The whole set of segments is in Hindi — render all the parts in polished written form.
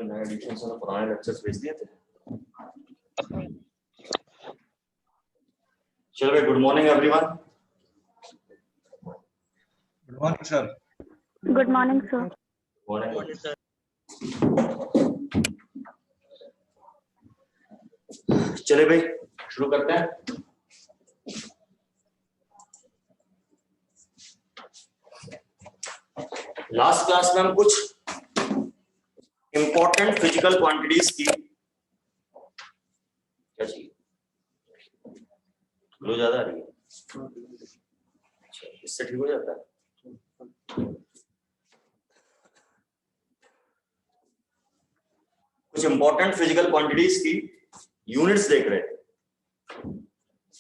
नए एडिशन से पुराने लेक्चर्स भेज दिए थे। चलो, good morning everyone. Good morning sir. Good morning sir. Morning sir. चले भाई, शुरू करते हैं। लास्ट क्लास में हम कुछ इंपॉर्टेंट फिजिकल क्वांटिटीज की, क्या चाहिए, ग्लो ज्यादा आ रही है, इससे ठीक हो जाता है। कुछ इंपॉर्टेंट फिजिकल क्वांटिटीज की यूनिट्स देख रहे थे।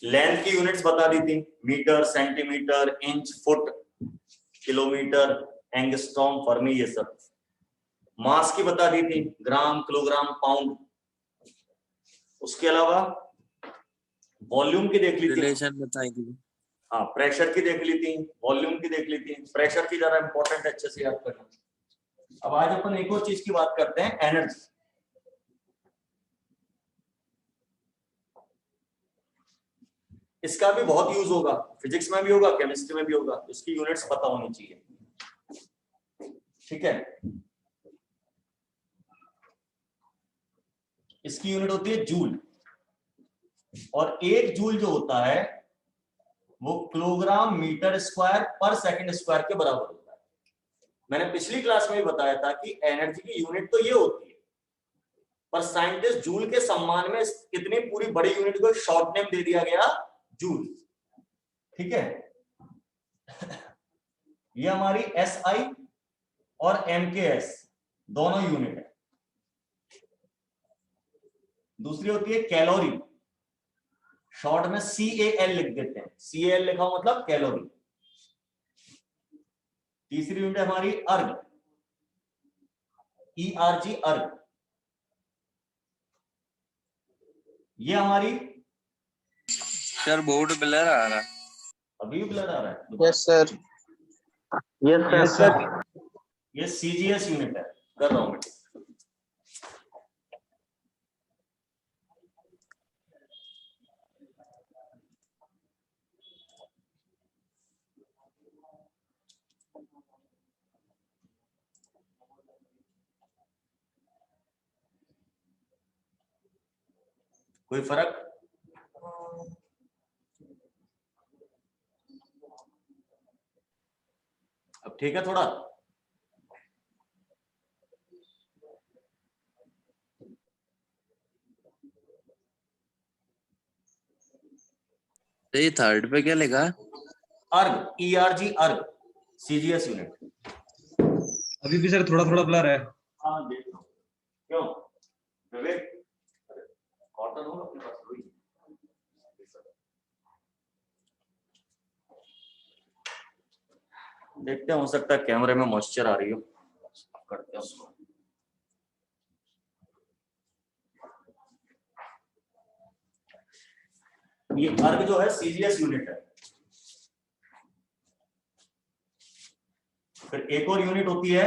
लेंथ की यूनिट्स बता दी थी, metre, centimetre, inch, foot, kilometre, angstrom, fermi, ये सब। मास की बता दी थी, ग्राम, किलोग्राम, पाउंड। उसके अलावा वॉल्यूम की देख ली थी, रिलेशन बताई थी। हाँ, प्रेशर की देख ली थी, वॉल्यूम की देख ली थी। प्रेशर की ज्यादा इंपॉर्टेंट है, अच्छे से याद करना। अब आज अपन एक और चीज की बात करते हैं, एनर्जी। इसका भी बहुत यूज होगा, फिजिक्स में भी होगा, केमिस्ट्री में भी होगा। इसकी यूनिट्स पता होनी चाहिए, ठीक है। इसकी यूनिट होती है जूल, और एक जूल जो होता है वो किलोग्राम मीटर स्क्वायर पर सेकंड स्क्वायर के बराबर होता है। मैंने पिछली क्लास में भी बताया था कि एनर्जी की यूनिट तो ये होती है, पर साइंटिस्ट जूल के सम्मान में इतनी पूरी बड़ी यूनिट को शॉर्ट नेम दे दिया गया, जूल, ठीक है। ये हमारी एसआई और एमकेएस दोनों यूनिट है। दूसरी होती है कैलोरी, शॉर्ट में CAL लिख देते हैं। CAL लिखा हो मतलब कैलोरी। तीसरी यूनिट हमारी अर्ग, ERG, अर्ग। ये हमारी, सर बोर्ड ब्लर आ रहा है। अभी भी ब्लर आ रहा है? Yes sir. Yes sir. ये CGS यूनिट है, कर रहा हूं मैं। कोई फर्क? अब ठीक है थोड़ा? ये थर्ड पे क्या लिखा है? अर्ग, ERG, अर्ग, CGS यूनिट। अभी भी सर थोड़ा थोड़ा ब्लर है। हाँ देख लो। क्यों विवेक? कॉटन हो अपने पास? वही देखते हैं, हो सकता है कैमरे में मॉइस्चर आ रही हो, करते हैं उसको। ये अर्ग जो है CGS यूनिट है। फिर एक और यूनिट होती है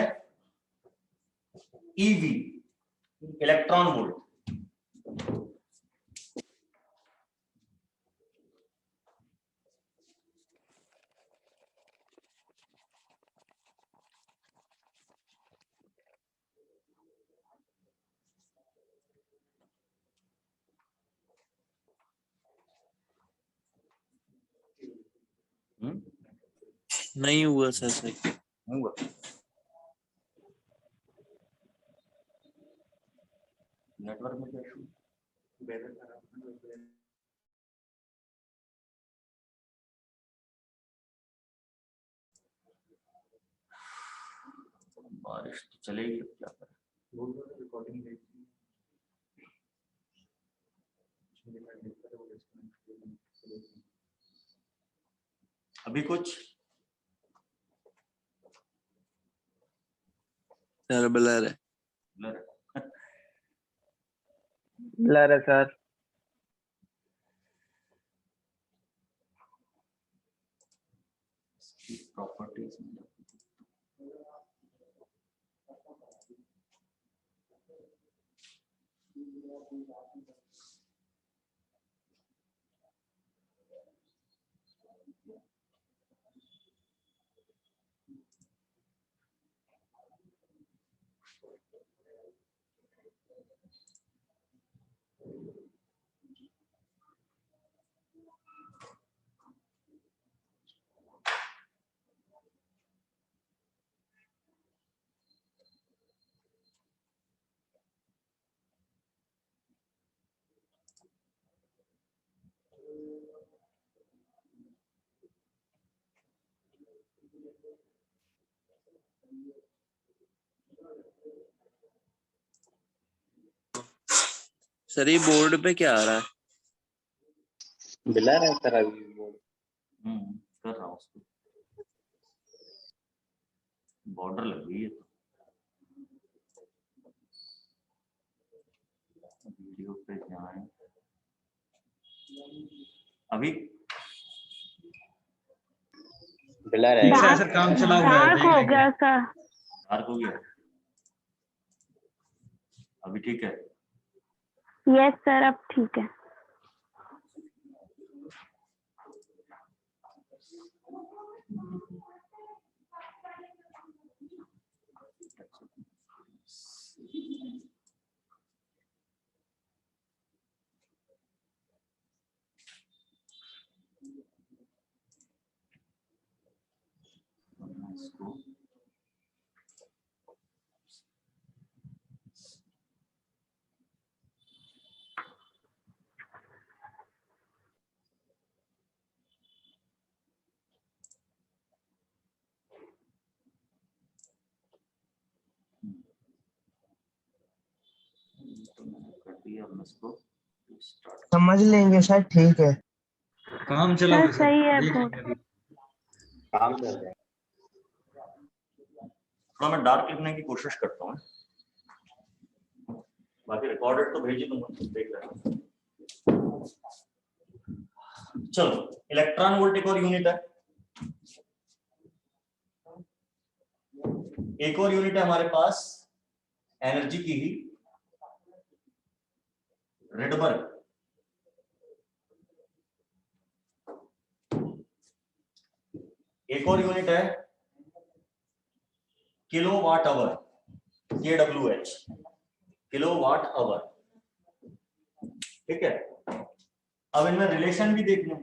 EV, इलेक्ट्रॉन वोल्ट। नहीं हुआ सर सही। हुआ। नेटवर्क में क्या इशू? बारिश तो चलेगी, क्या करें। रिकॉर्डिंग अभी कुछ सर ब्लर है। ब्लर है सर। प्रॉपर्टीज में सर ये बोर्ड पे क्या आ रहा है? बिला रहा है सर अभी बोर्ड। कर रहा हूँ उसको, बॉर्डर लग गई है तो वीडियो पे जाएं अभी। बिला रहा ठीक है। है सर, काम चला हुआ है, डार्क देख हो लेंगे। गया सर। डार्क हो गया, अभी ठीक है। यस सर, अब ठीक है। इसको तो मैंने कर दिया, अब मैं इसको स्टार्ट समझ लेंगे सर, ठीक है। काम चला सर हुआ है सर, सही है देख बोर्ड। लेंगे अभी। काम कर रहे हैं। थोड़ा मैं डार्क लिखने की कोशिश करता हूँ, बाकी रिकॉर्डेड तो भेज ही दूंगा, देख लेना। चलो, इलेक्ट्रॉन वोल्ट एक और यूनिट है, एक और यूनिट है हमारे पास एनर्जी की ही, रिडबर्ग। एक और यूनिट है kilowatt hour, KWH, kilowatt hour. ठीक है, अब इनमें रिलेशन भी देख लो।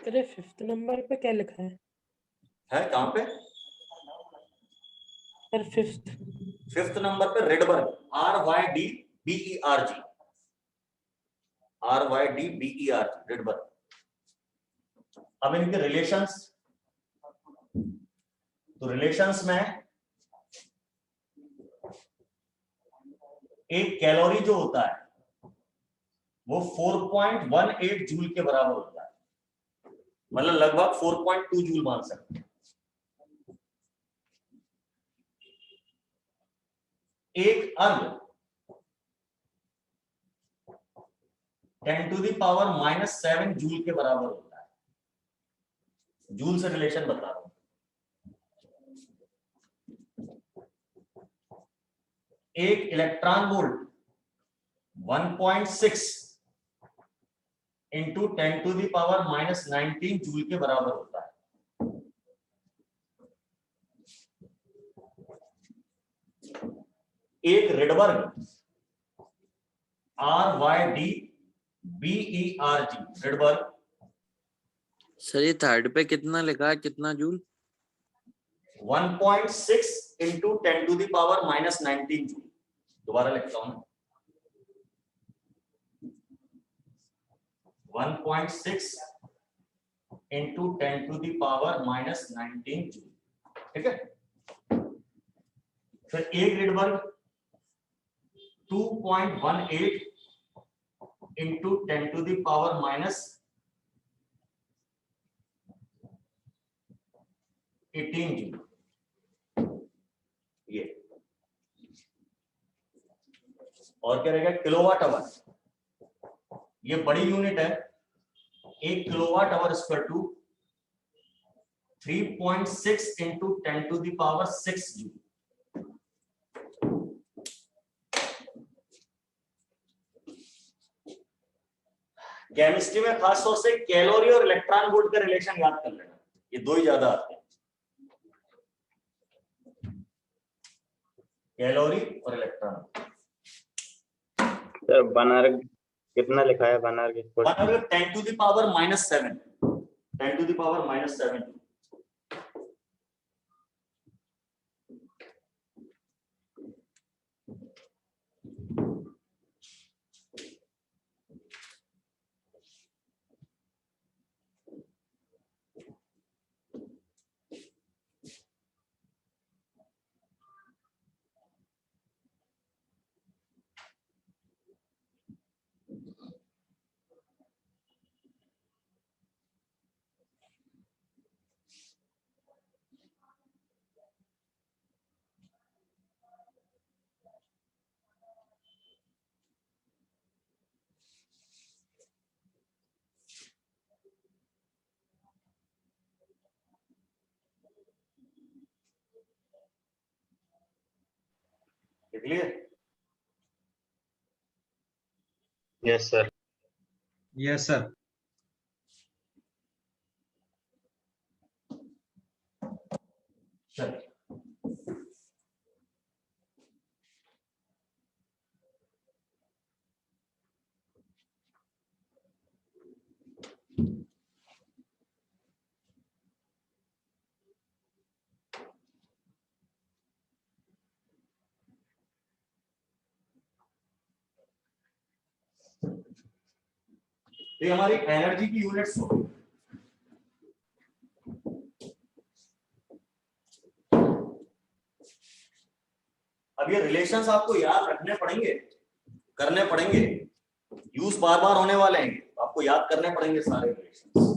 अरे 5th नंबर पे क्या लिखा है कहां पे? सर? 5th। 5th नंबर पे रिडबर्ग, RYDBERG, RYDBERG, रिडबर्ग। अब इनके रिलेशंस, तो रिलेशंस में एक कैलोरी जो होता है वो 4.18 जूल के बराबर होता है, मतलब लगभग 4.2 जूल मान सकते हैं। एक अर्ग 10⁻⁻7 जूल के बराबर होता है। जूल से रिलेशन बता रहा हूं। एक इलेक्ट्रॉन वोल्ट 1.6 इंटू 10⁻⁻19 जूल के बराबर होता है। एक रिडबर्ग RYDBERG, रिडबर्ग। सर ये थर्ड पे कितना लिखा है, कितना जूल? 1.6 into 10⁻⁻19 joule. दोबारा लिखता हूं, 1.6 इंटू 10⁻⁻19 जूल। ठीक है, फिर एक रिडबर्ग 2.18 इंटू 10⁻⁻18 जूल। ये और क्या रहेगा? किलोवाट आवर ये बड़ी यूनिट है, 1 kilowatt hour square to 3.6 into 10⁶ joule. Chemistry में खास तौर से कैलोरी और इलेक्ट्रॉन वोल्ट का रिलेशन याद कर लेना, ये दो ही ज्यादा आते हैं, कैलोरी और इलेक्ट्रॉन। सर 1 hour कितना लिखा है 1 hour के? 1 hour 10⁻⁻7 10⁻⁻7। Clear? Yes sir. Yes sir. चलिए ये हमारी एनर्जी की यूनिट्स हो। अब ये रिलेशंस आपको याद रखने पड़ेंगे, करने पड़ेंगे, यूज बार बार होने वाले हैं, आपको याद करने पड़ेंगे सारे रिलेशंस।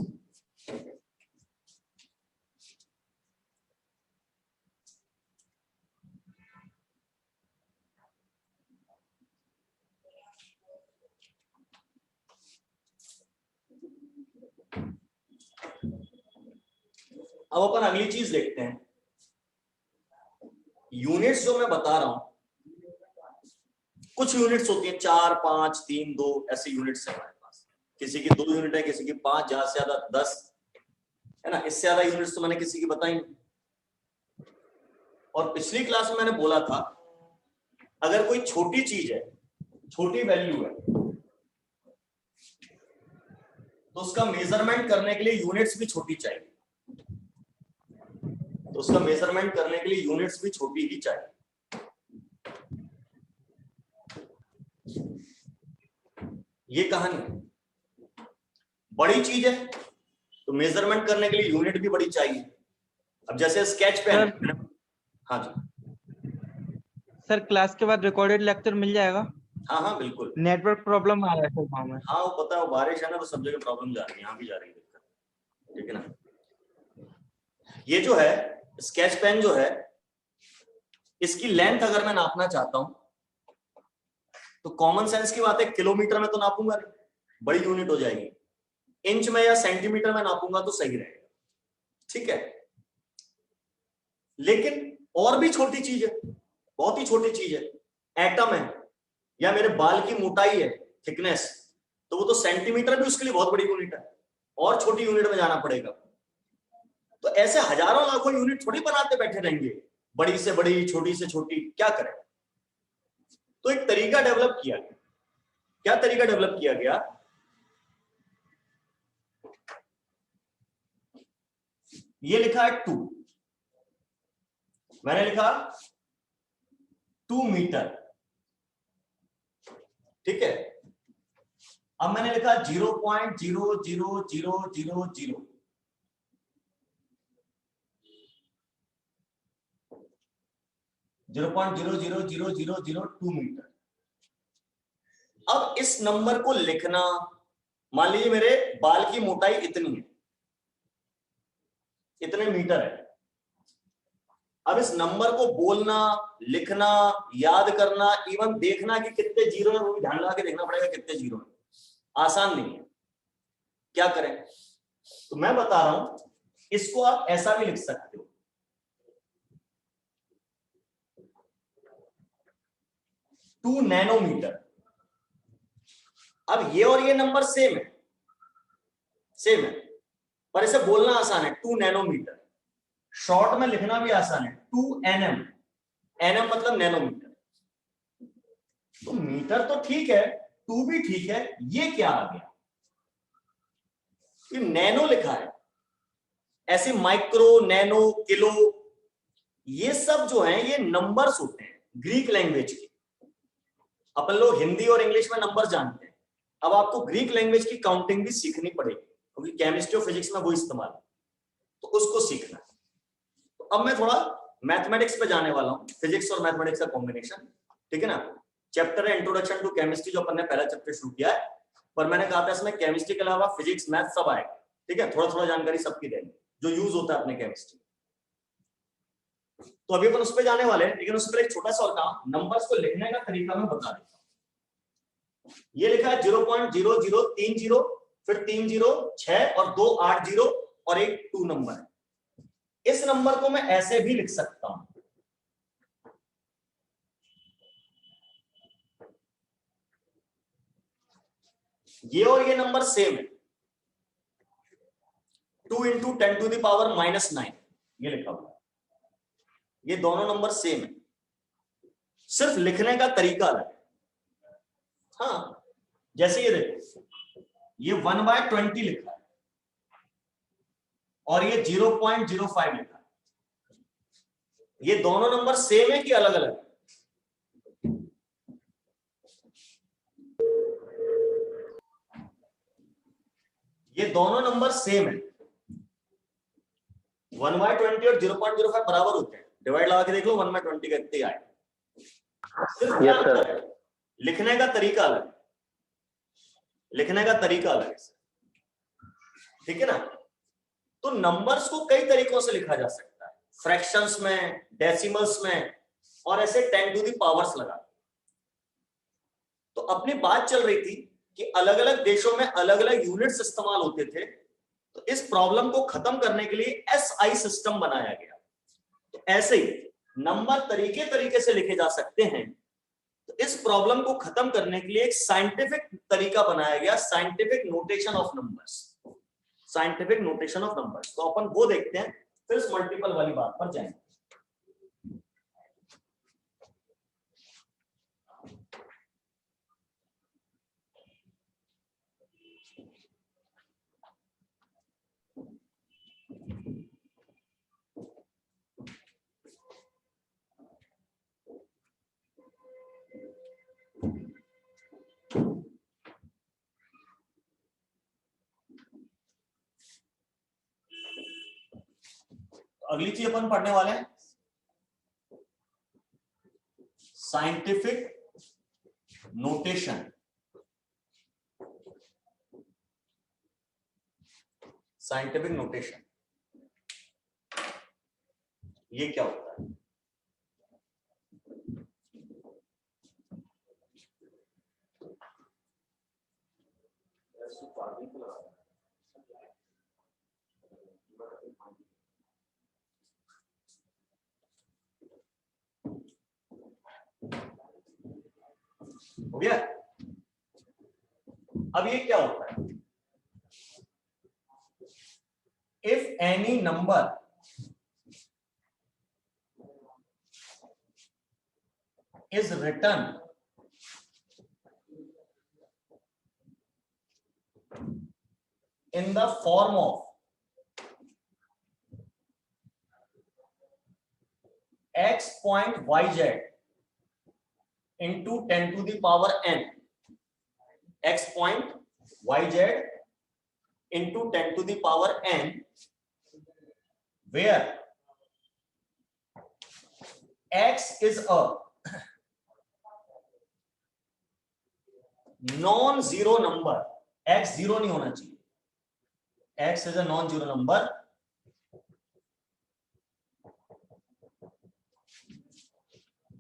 अब अपन अगली चीज देखते हैं। यूनिट्स जो मैं बता रहा हूं, कुछ यूनिट्स होती हैं 4, 5, 3, 2 ऐसे यूनिट्स है हमारे पास। किसी की 2 यूनिट है, किसी की 5, ज्यादा से ज्यादा 10 है ना। इससे ज्यादा यूनिट्स तो मैंने किसी की बताई नहीं। और पिछली क्लास में मैंने बोला था अगर कोई छोटी चीज है, छोटी वैल्यू है, तो उसका मेजरमेंट करने के लिए यूनिट्स भी छोटी चाहिए। तो उसका मेजरमेंट करने के लिए यूनिट्स भी छोटी ही चाहिए। ये कहानी है। बड़ी चीज है तो मेजरमेंट करने के लिए यूनिट भी बड़ी चाहिए। अब जैसे स्केच पेन। हाँ जी सर, क्लास के बाद रिकॉर्डेड लेक्चर मिल जाएगा? हाँ हाँ बिल्कुल। नेटवर्क प्रॉब्लम आ रहा है सर गाँव में। हाँ वो पता है, वो बारिश है ना तो सब जगह प्रॉब्लम जा रही है, यहाँ भी जा रही है दिक्कत, ठीक है ना। ये जो है स्केच पेन जो है, इसकी लेंथ अगर मैं नापना चाहता हूं तो कॉमन सेंस की बात है, किलोमीटर में तो नापूंगा नहीं, बड़ी यूनिट हो जाएगी। इंच में या सेंटीमीटर में नापूंगा तो सही रहेगा, ठीक है। लेकिन और भी छोटी चीज है, बहुत ही छोटी चीज है, एटम है या मेरे बाल की मोटाई है, थिकनेस, तो वो तो सेंटीमीटर भी उसके लिए बहुत बड़ी यूनिट है, और छोटी यूनिट में जाना पड़ेगा। तो ऐसे हजारों लाखों यूनिट थोड़ी बनाते बैठे रहेंगे, बड़ी से बड़ी, छोटी से छोटी, क्या करें। तो एक तरीका डेवलप किया गया। क्या तरीका डेवलप किया गया? ये लिखा है 2, मैंने लिखा 2 मीटर, ठीक है। अब मैंने लिखा 0.00000 0.0000002 मीटर। अब इस नंबर को लिखना, मान लीजिए मेरे बाल की मोटाई इतनी है, इतने मीटर है। अब इस नंबर को बोलना, लिखना, याद करना, इवन देखना कि कितने जीरो है, वो भी ध्यान लगा के देखना पड़ेगा कितने जीरो है। आसान नहीं है, क्या करें? तो मैं बता रहा हूं, इसको आप ऐसा भी लिख सकते हो, 2 नैनोमीटर। अब ये और ये नंबर सेम है, सेम है, पर इसे बोलना आसान है, 2 नैनोमीटर। शॉर्ट में लिखना भी आसान है, 2 nm। nm मतलब नैनोमीटर। तो मीटर तो ठीक है, 2 भी ठीक है, ये क्या आ गया? ये नैनो लिखा है, ऐसे माइक्रो, नैनो, किलो, ये सब जो है ये नंबर्स होते हैं ग्रीक लैंग्वेज के। अपन लोग हिंदी और इंग्लिश में नंबर जानते हैं, अब आपको ग्रीक लैंग्वेज की काउंटिंग भी सीखनी पड़ेगी, क्योंकि केमिस्ट्री और फिजिक्स में वो इस्तेमाल है, तो उसको सीखना है। तो अब मैं थोड़ा मैथमेटिक्स पे जाने वाला हूँ, फिजिक्स और मैथमेटिक्स का कॉम्बिनेशन, ठीक है ना। चैप्टर है इंट्रोडक्शन टू केमिस्ट्री, जो अपन ने पहला चैप्टर शुरू किया है, पर मैंने कहा था इसमें केमिस्ट्री के अलावा फिजिक्स, मैथ सब आएगा, ठीक है, थोड़ा थोड़ा जानकारी सबकी देंगे जो यूज होता है अपने केमिस्ट्री। तो अभी अपन उस पर जाने वाले हैं, लेकिन उससे पहले एक छोटा सा और काम, नंबर्स को लिखने का तरीका मैं बता देता हूं। ये लिखा है 0.0030, फिर 3 0, 6 और 2 8 0 और एक 2 नंबर है। इस नंबर को मैं ऐसे भी लिख सकता हूं, ये और ये नंबर सेम है, 2 × 10⁻⁻9 ये लिखा हुआ है, ये दोनों नंबर सेम है, सिर्फ लिखने का तरीका अलग है। हाँ, जैसे ये देखो, ये 1/20 लिखा है और ये 0.05 लिखा है, ये दोनों नंबर सेम है कि अलग अलग है? ये दोनों नंबर सेम है, 1/20 और 0.05 बराबर होते हैं, डिवाइड लगा के देख लो, 1/20 का इतने आए। सिर्फ क्या अंतर है? लिखने का तरीका अलग है, लिखने का तरीका अलग है, ठीक है ना। तो नंबर्स को कई तरीकों से लिखा जा सकता है, फ्रैक्शंस में, डेसिमल्स में, और ऐसे 10 टू द पावर्स लगा। तो अपनी बात चल रही थी कि अलग अलग देशों में अलग अलग यूनिट्स इस्तेमाल होते थे, तो इस प्रॉब्लम को खत्म करने के लिए SI सिस्टम बनाया गया। तो ऐसे ही नंबर तरीके तरीके से लिखे जा सकते हैं, तो इस प्रॉब्लम को खत्म करने के लिए एक साइंटिफिक तरीका बनाया गया, scientific notation of numbers, scientific notation of numbers. तो अपन वो देखते हैं, फिर इस मल्टीपल वाली बात पर जाएंगे। अगली चीज अपन पढ़ने वाले हैं साइंटिफिक नोटेशन। साइंटिफिक नोटेशन ये क्या होता है? हो गया? अब ये क्या होता है? If any number is written in the form of x point yz into 10 to the power n, x point yz into 10 to the power n, where x is a non zero number, x zero नहीं होना चाहिए, x is a non zero number,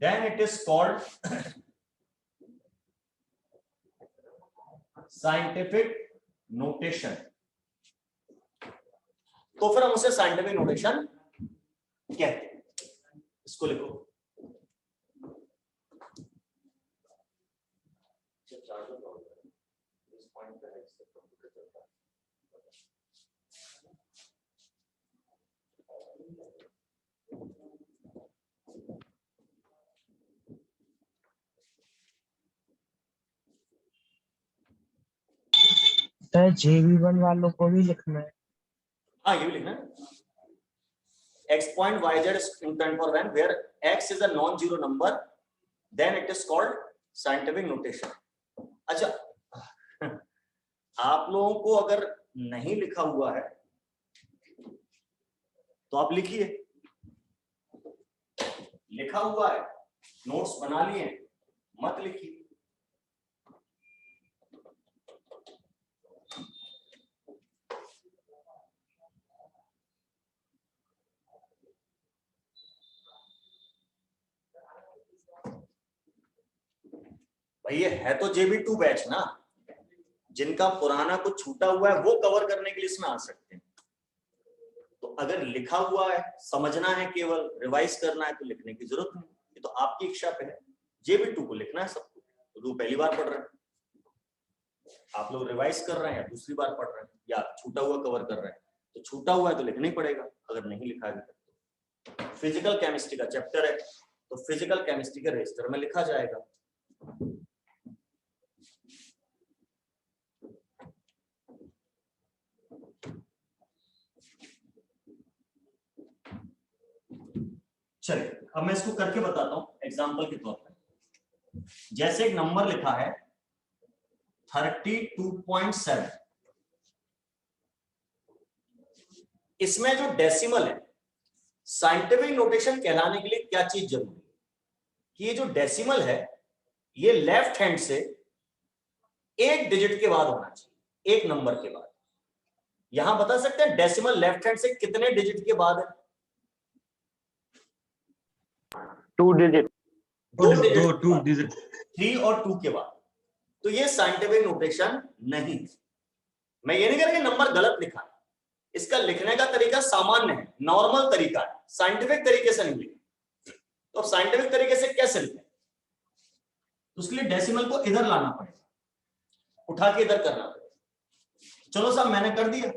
then it is called scientific notation. तो फिर हम उसे साइंटिफिक नोटेशन कहते हैं। इसको लिखो। JV1 वालों को भी लिखना है। हाँ, ये भी लिखना है। X point YZ is intended for when where X is a non-zero number, then it is called scientific notation. अच्छा, आप लोगों को अगर नहीं लिखा हुआ है तो आप लिखिए। लिखा हुआ है, नोट्स बना लिए, मत लिखिए। भाई ये है तो JB2 बैच ना, जिनका पुराना कुछ छूटा हुआ है वो कवर करने के लिए इसमें आ सकते हैं। तो अगर लिखा हुआ है, समझना है, केवल रिवाइज करना है तो लिखने की जरूरत नहीं। ये तो आपकी इच्छा पे है। JB2 को लिखना है सबको। तो पहली बार पढ़ रहे हैं, आप लोग रिवाइज कर रहे हैं या दूसरी बार पढ़ रहे हैं या छूटा हुआ कवर कर रहे हैं, तो छूटा हुआ है तो लिखना ही पड़ेगा। अगर नहीं लिखा है तो फिजिकल केमिस्ट्री का चैप्टर है तो फिजिकल केमिस्ट्री के रजिस्टर में लिखा जाएगा। चलिए अब मैं इसको करके बताता हूं एग्जांपल के तौर पर। जैसे एक नंबर लिखा है 32.7, इसमें जो डेसिमल है, साइंटिफिक नोटेशन कहलाने के लिए क्या चीज जरूरी है कि ये जो डेसिमल है ये लेफ्ट हैंड से एक डिजिट के बाद होना चाहिए, एक नंबर के बाद। यहां बता सकते हैं डेसिमल लेफ्ट हैंड से कितने डिजिट के बाद है? 2 डिजिट। 2 डिजिट 3 और 2 के बाद। तो ये साइंटिफिक नोटेशन नहीं। मैं ये नहीं कह रहा कि नंबर गलत लिखा है, इसका लिखने का तरीका सामान्य है, नॉर्मल तरीका है, साइंटिफिक तरीके से नहीं लिखा। तो अब साइंटिफिक तरीके से कैसे लिखें? तो उसके लिए डेसिमल को इधर लाना पड़ेगा, उठा के इधर करना पड़ेगा। चलो साहब मैंने कर दिया,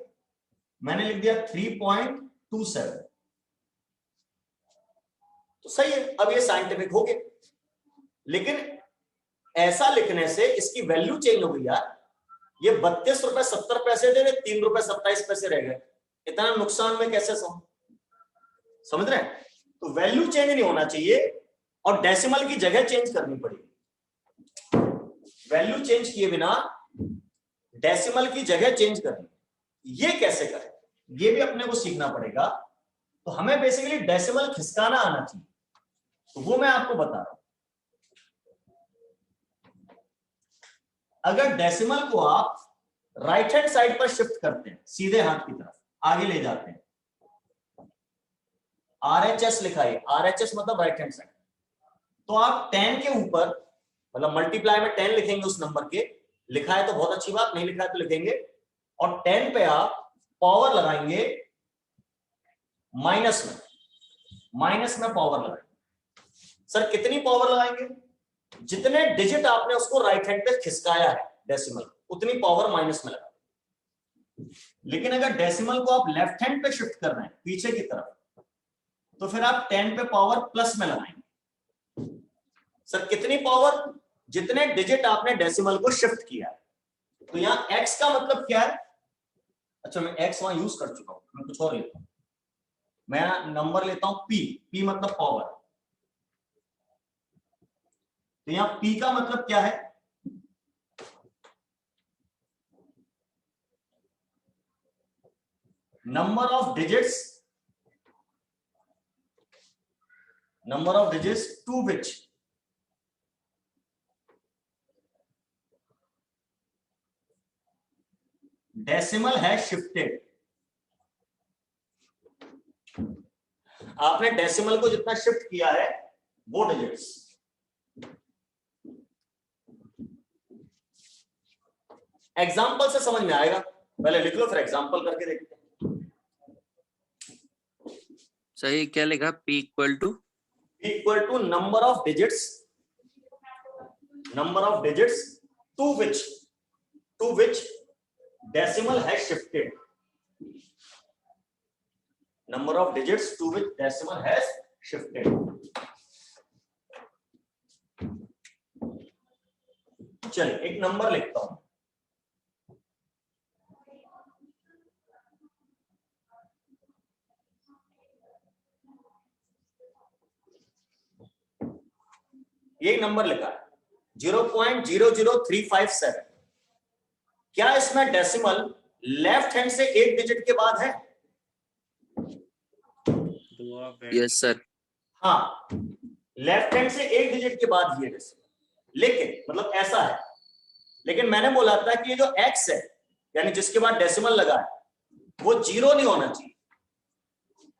मैंने लिख दिया 3.27, तो सही है, अब ये साइंटिफिक हो गया। लेकिन ऐसा लिखने से इसकी वैल्यू चेंज हो गई यार। ये 32 रुपए 70 पैसे दे रहे, 3 रुपए 27 पैसे रह गए। इतना नुकसान में कैसे समझ रहे हैं? तो वैल्यू चेंज नहीं होना चाहिए और डेसिमल की जगह चेंज करनी पड़ेगी। वैल्यू चेंज किए बिना डेसिमल की जगह चेंज करनी, ये कैसे करें? ये भी अपने को सीखना पड़ेगा। तो हमें बेसिकली डेसिमल खिसकाना आना चाहिए, तो वो मैं आपको बता रहा हूं। अगर डेसिमल को आप राइट हैंड साइड पर शिफ्ट करते हैं, सीधे हाथ की तरफ आगे ले जाते हैं, RHS लिखा है, RHS मतलब राइट हैंड साइड, तो आप 10 के ऊपर मतलब मल्टीप्लाई में 10 लिखेंगे उस नंबर के। लिखा है तो बहुत अच्छी बात, नहीं लिखा है तो लिखेंगे। और 10 पे आप पावर लगाएंगे माइनस में पावर लगाएंगे। सर कितनी पावर लगाएंगे? जितने डिजिट आपने उसको राइट हैंड पे खिसकाया है डेसिमल, उतनी पावर माइनस में लगा। लेकिन अगर डेसिमल को आप लेफ्ट हैंड पे शिफ्ट कर रहे हैं पीछे की तरफ, तो फिर आप 10 पे पावर प्लस में लगाएंगे। सर कितनी पावर? जितने डिजिट आपने डेसिमल को शिफ्ट किया है। तो यहां x का मतलब क्या है? अच्छा मैं x वहां यूज कर चुका हूं, मैं कुछ और लेता हूं। मैं नंबर लेता हूं p मतलब पावर। तो यहां p का मतलब क्या है? Number of digits to which decimal है शिफ्टेड। आपने डेसिमल को जितना शिफ्ट किया है वो डिजिट्स। एग्जाम्पल से समझ में आएगा, पहले लिख लो फिर एग्जाम्पल करके देखते हैं। सही क्या लिखा? P equal to number of digits to which decimal has shifted, number of digits to which decimal has shifted. चलिए एक नंबर लिखता हूं, ये नंबर लिखा है 0.00357। क्या इसमें डेसिमल लेफ्ट हैंड से एक डिजिट के बाद है? Yes sir. हाँ, लेफ्ट हैंड से एक डिजिट के बाद ये डेसिमल, लेकिन मतलब ऐसा है, लेकिन मैंने बोला था कि ये जो x है यानी जिसके बाद डेसिमल लगा है वो 0 नहीं होना चाहिए।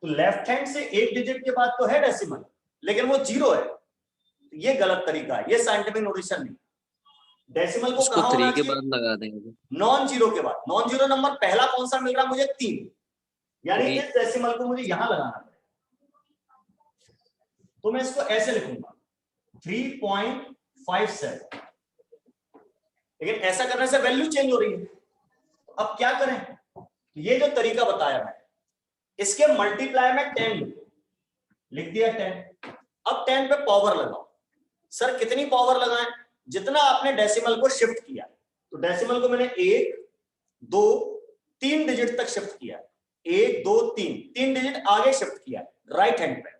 तो लेफ्ट हैंड से एक डिजिट के बाद तो है डेसिमल लेकिन वो 0 है, ये गलत तरीका है, ये साइंटिफिक नोटेशन नहीं। डेसिमल को कहां होना के चाहिए? बाद लगा देंगे। नॉन जीरो के बाद। नॉन जीरो नंबर पहला कौन सा मिल रहा है मुझे? 3, यानी इस डेसिमल को मुझे यहां लगाना पड़ेगा। तो मैं इसको ऐसे लिखूंगा 3.57, लेकिन ऐसा करने से वैल्यू चेंज हो रही है। अब क्या करें? ये जो तरीका बताया मैं, इसके मल्टीप्लाई में 10 लिख दिया 10। अब 10 पे पावर लगाओ। सर कितनी पावर लगाएं? जितना आपने डेसिमल को शिफ्ट किया। तो डेसिमल को मैंने 1 2 3 डिजिट तक शिफ्ट किया, 1 2 3 डिजिट आगे शिफ्ट किया राइट हैंड पे।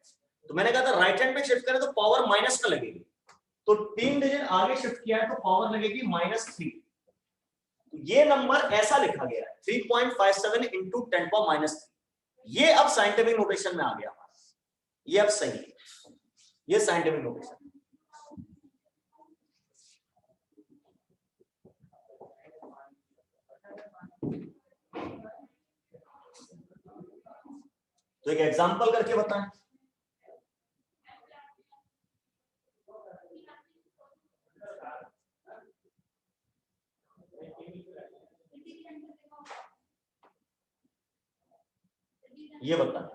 तो मैंने कहा था राइट हैंड पे शिफ्ट करें तो पावर माइनस में लगेगी, तो 3 डिजिट आगे शिफ्ट किया है तो पावर लगेगी -3। तो ये नंबर ऐसा लिखा गया है 3.57 इंटू 10⁻⁻3। ये अब साइंटिफिक नोटेशन में आ गया, ये अब सही है, ये साइंटिफिक नोटेशन। तो एक एग्जांपल करके बताएं। ये बताएं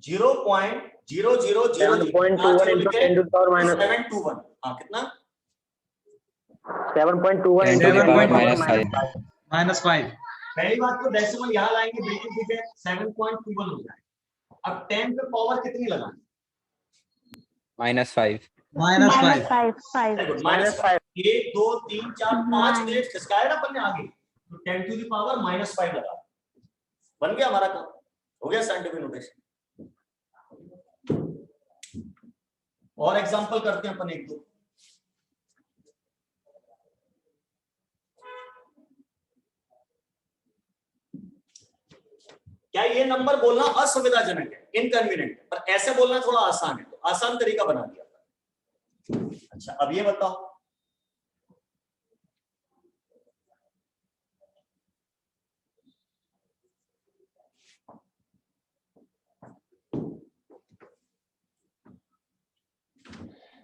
0.0000 हाँ कितना? 7.21 -5 पहली बात तो डेसिमल यहां लाएंगे बिल्कुल ठीक है, 7.21 हो जाए। अब 10 पे पावर कितनी लगानी? -5 -5 1 2 3 4 5 डिजिट खिसकाया ना अपन ने आगे, तो 10 टू द पावर -5 लगा, बन गया हमारा काम, हो गया साइंटिफिक नोटेशन। और एग्जांपल करते हैं अपन एक दो। क्या ये नंबर बोलना असुविधाजनक है, इनकन्वीनियंट है, पर ऐसे बोलना थोड़ा आसान है, तो आसान तरीका बना दिया। अच्छा अब ये बताओ,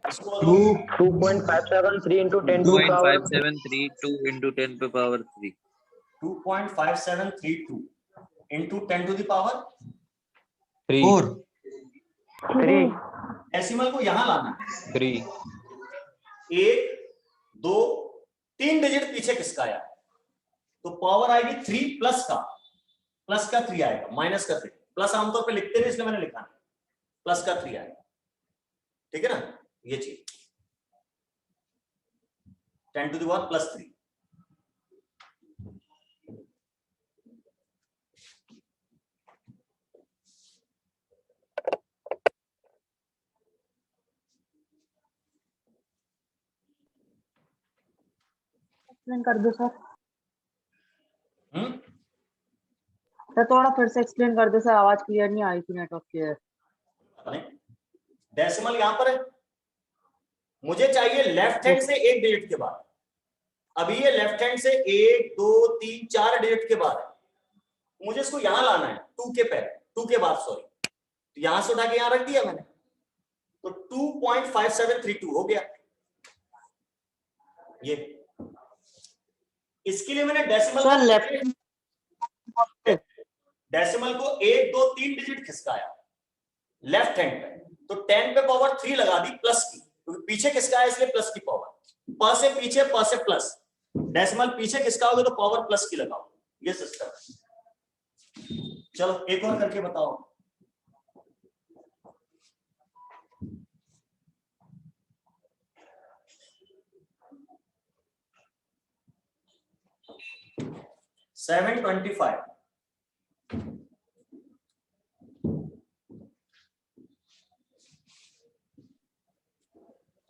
इसको 2.573 into 10 to the power 2.5732 into 10 पे power 3 2.5732 into 10 to the power 4 3 decimal को यहां लाना है। 3 1 2 3 डिजिट पीछे खिसकाया तो पावर आएगी 3 प्लस का 3 आएगा, माइनस का 3। प्लस आमतौर पे लिखते नहीं इसलिए मैंने लिखा है, प्लस का 3 आएगा, ठीक है ना? ये चीज 10 to the power +3। एक्सप्लेन कर दो सर। सर थोड़ा फिर से एक्सप्लेन कर दो सर, आवाज क्लियर नहीं आई थी नेटवर्क की। डेसिमल यहां पर है, मुझे चाहिए लेफ्ट हैंड से एक डिजिट के बाद। अभी ये लेफ्ट हैंड से 1 2 3 4 डिजिट के बाद है, मुझे इसको यहां लाना है 2 के बाद सॉरी, तो यहां से उठा के यहां रख दिया मैंने, तो 2.5732 हो गया। ये इसके लिए मैंने डेसिमल सर लेफ्ट डेसिमल को 1 2 3 डिजिट खिसकाया लेफ्ट हैंड पे, तो 10 पे पावर 3 लगा दी प्लस की, क्योंकि पीछे खिसकाया इसलिए प्लस की पावर, प से पीछे प से प्लस, डेसिमल पीछे खिसकाओगे तो पावर प्लस की लगाओ, ये सिस्टम है। चलो एक और करके बताओ। $725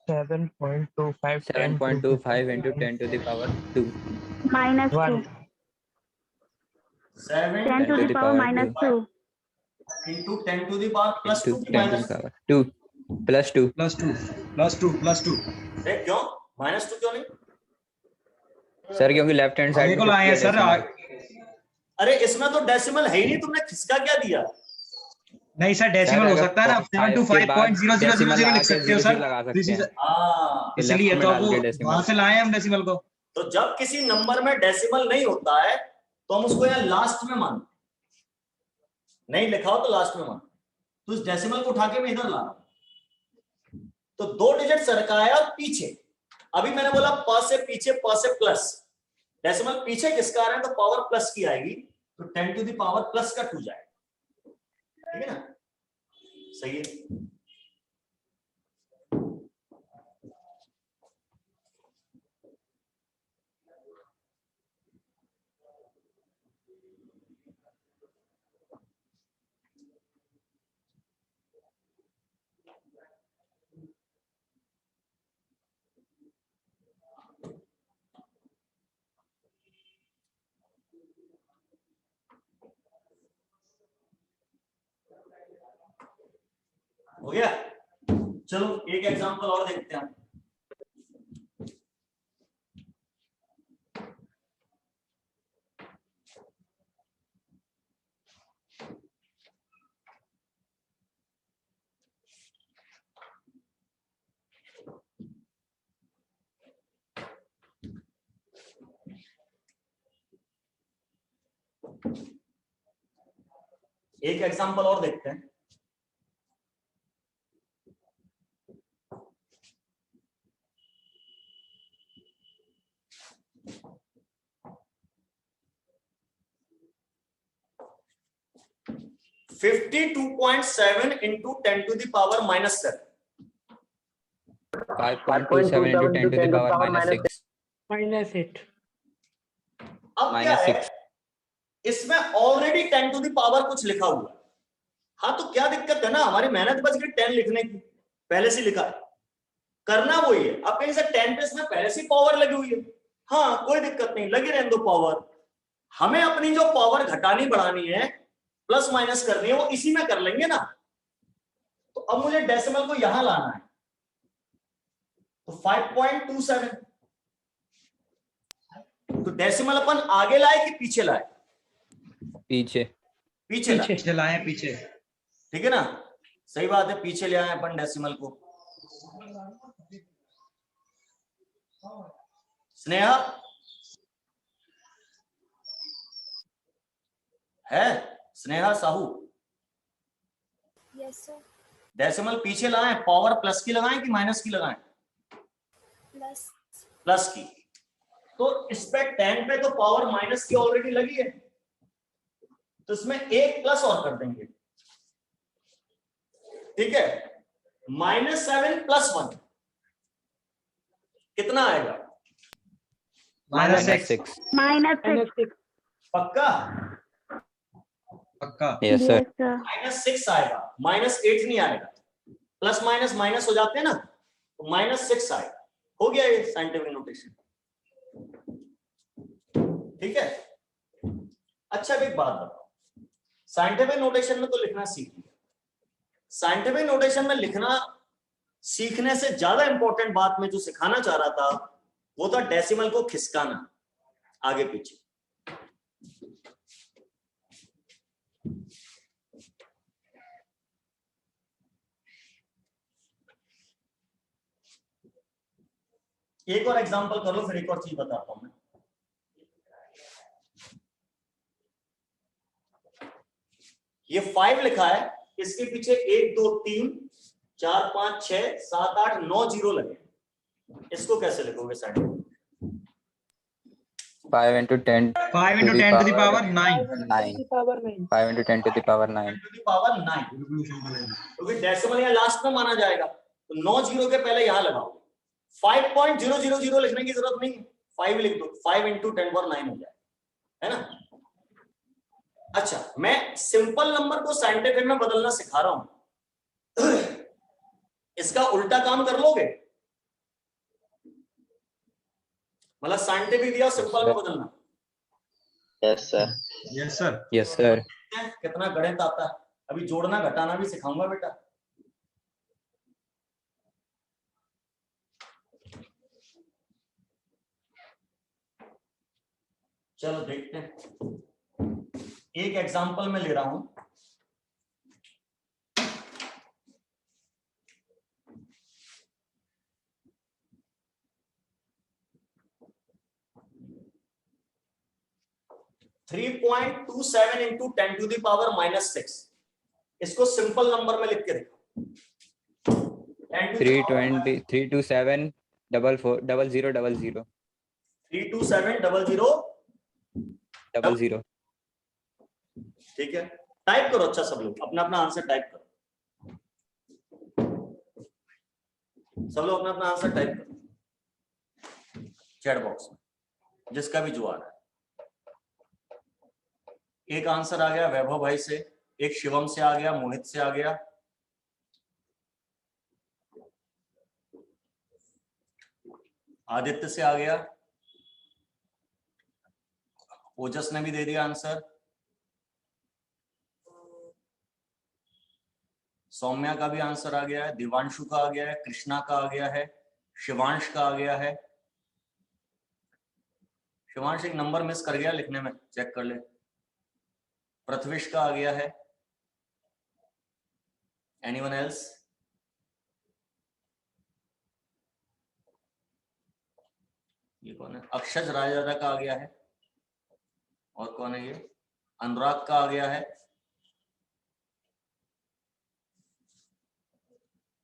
7.25 7.25 into 10 to the power 2. -2. 7 10 to the power -2. into 10 to the power plus 2 into की 10 to the minus power 2 plus 2. क्यों -2 क्यों नहीं? सर क्योंकि लेफ्ट हैंड साइड को लाए हैं सर। अरे इसमें तो डेसिमल है ही नहीं, तुमने खिसका क्या दिया? नहीं सर, डेसिमल हो सकता है ना, 7 to 5.0000 लिख सकते हो सर। This is- हाँ, इसलिए तो वो वहां से लाए हम डेसिमल को। तो जब किसी नंबर में डेसिमल नहीं होता है तो हम उसको यहाँ लास्ट में मानते, नहीं लिखा हो तो लास्ट में मानते, तो उस डेसिमल को उठा के मैं इधर ला रहा हूं। तो 2 डिजिट सरकाया और पीछे, अभी मैंने बोला प से पीछे प से प्लस, डेसिमल पीछे किसका रहे हैं तो पावर प्लस की आएगी, तो 10 टू द पावर प्लस का 2 जाएगा, ठीक है ना? सही है। हो गया? चलो एक एग्जांपल और देखते हैं। एक एग्जांपल और देखते हैं। $52.7 into 10 to the power -7. 5.27 into 10 to the power -6. -8. अब क्या है, -6. इसमें ऑलरेडी 10 टू द पावर कुछ लिखा हुआ है। हाँ तो क्या दिक्कत है ना, हमारी मेहनत बच गई 10 लिखने की, पहले से लिखा है, करना वही है। अब कहीं से 10 पे इसमें पहले से पावर लगी हुई है, हाँ कोई दिक्कत नहीं, लगी रहने दो पावर। हमें अपनी जो पावर घटानी बढ़ानी है, प्लस माइनस करनी है, वो इसी में कर लेंगे ना। तो अब मुझे डेसिमल को यहां लाना है, तो 5.27, तो डेसिमल अपन आगे लाए कि पीछे लाए? पीछे पीछे लाए, पीछे लाए पीछे। ठीक है ना? सही बात है, पीछे ले आए अपन डेसिमल को। स्नेहा है, Sneha Sahu, yes sir. Decimal पीछे लाए, पावर प्लस की लगाएं कि माइनस की लगाएं? प्लस। प्लस की। तो इस पे 10 पे तो पावर माइनस की ऑलरेडी लगी है, तो इसमें एक प्लस और कर देंगे, ठीक है? -7 + 1 कितना आएगा? -6। -6. पक्का? पक्का। Yes Yes, sir. sir. -6 आएगा, -8 नहीं आएगा। प्लस माइनस माइनस हो जाते हैं ना, तो -6 आएगा। हो गया ये साइंटिफिक नोटेशन, ठीक है? अच्छा एक बात बताओ, साइंटिफिक नोटेशन में तो लिखना सीख लिया, साइंटिफिक नोटेशन में लिखना सीखने से ज्यादा इंपॉर्टेंट बात मैं जो सिखाना चाह रहा था वो था डेसिमल को खिसकाना आगे पीछे। एक और एग्जांपल कर लो, फिर एक और चीज बताता हूं मैं। ये 5 लिखा है, इसके पीछे 1 2 3 4 5 6 7 8 9 जीरो लगे, इसको कैसे लिखोगे साइड में? 5 into 10 5 into 10 to the power 9. 9 power 9 5 into 10 to the power 9 to the power 9, क्योंकि डेसिमल यहाँ लास्ट में माना जाएगा, तो 9 जीरो के पहले यहाँ लगाओ। 5.000 लिखने की जरूरत नहीं है, 5 लिख दो, 5 into 10 power 9 हो जाए, है ना। अच्छा, मैं सिंपल नंबर को साइंटिफिक में बदलना सिखा रहा हूं, इसका उल्टा काम कर लोगे? मतलब साइंटिफिक दिया सिंपल में बदलना। Yes sir. Yes sir. yes sir कितना गणित आता है, अभी जोड़ना घटाना भी सिखाऊंगा बेटा। चलो देखते हैं, एक एग्जांपल में ले रहा हूं। (3.27 into 10 to the power -6), इसको सिंपल नंबर में लिख के देखो। 320 327 44 00 327 00 00 ठीक है, टाइप करो। अच्छा, सब लोग अपना अपना आंसर टाइप करो, सब लोग अपना अपना आंसर टाइप करो चैट बॉक्स में, जिसका भी जो आ रहा है। एक आंसर आ गया वैभव भाई से, एक शिवम से आ गया, मोहित से आ गया, आदित्य से आ गया, ओजस ने भी दे दिया आंसर, सौम्या का भी आंसर आ गया है, दिवांशु का आ गया है, कृष्णा का आ गया है, शिवांश का आ गया है। शिवांश एक नंबर मिस कर गया लिखने में, चेक कर ले। पृथ्वीश का आ गया है। Anyone else? ये कौन है? अक्षज राजा का आ गया है। और कौन है ये? अनुराग का आ गया है।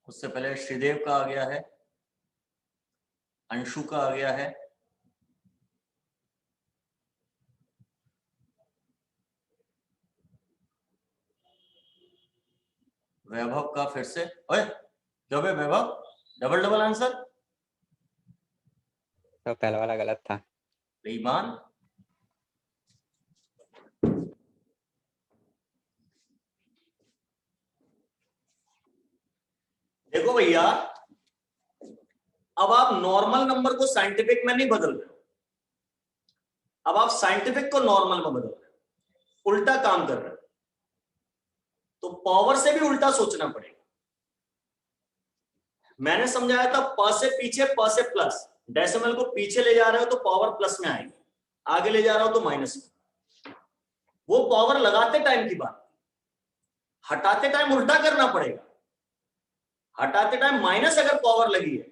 उससे पहले श्रीदेव का आ गया है, अंशु का आ गया है, वैभव का फिर से। ओए क्यों बे वैभव, डबल डबल आंसर? तो पहला वाला गलत था। बेईमान। देखो भैया, अब आप नॉर्मल नंबर को साइंटिफिक में नहीं बदल रहे हो, अब आप साइंटिफिक को नॉर्मल में बदल रहे हो, उल्टा काम कर रहे हो, तो पावर से भी उल्टा सोचना पड़ेगा। मैंने समझाया था प से पीछे, प से प्लस, डेसिमल को पीछे ले जा रहे हो तो पावर प्लस में आएगी, आगे ले जा रहा हो तो माइनस में। वो पावर लगाते टाइम की बात, हटाते टाइम उल्टा करना पड़ेगा। हटाते टाइम माइनस अगर पावर लगी है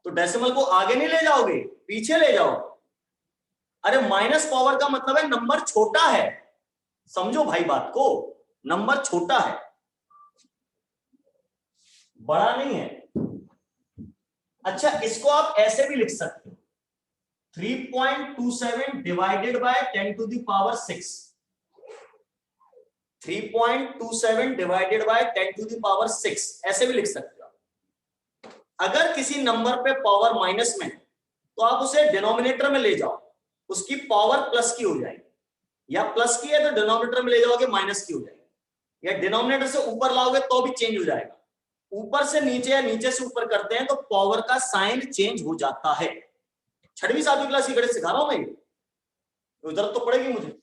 तो डेसिमल को आगे नहीं ले जाओगे, पीछे ले जाओगे। अरे माइनस पावर का मतलब है नंबर छोटा है, समझो भाई बात को, नंबर छोटा है, बड़ा नहीं है। अच्छा, इसको आप ऐसे भी लिख सकते हो, 3.27 divided by 10 to the power 6, 3.27 divided by 10 to the power 6, ऐसे भी लिख सकते हो। अगर किसी नंबर पे पावर माइनस में तो आप उसे डिनोमिनेटर में ले जाओ, उसकी पावर प्लस की हो जाएगी, या प्लस की है तो डिनोमिनेटर में ले जाओगे माइनस की हो जाएगी, या डिनोमिनेटर से ऊपर लाओगे तो भी चेंज हो जाएगा। ऊपर से नीचे या नीचे से ऊपर करते हैं तो पावर का साइन चेंज हो जाता है। 6वीं 7वीं क्लास की गणित सिखा रहा हूं मैं, ये जरूरत तो पड़ेगी मुझे।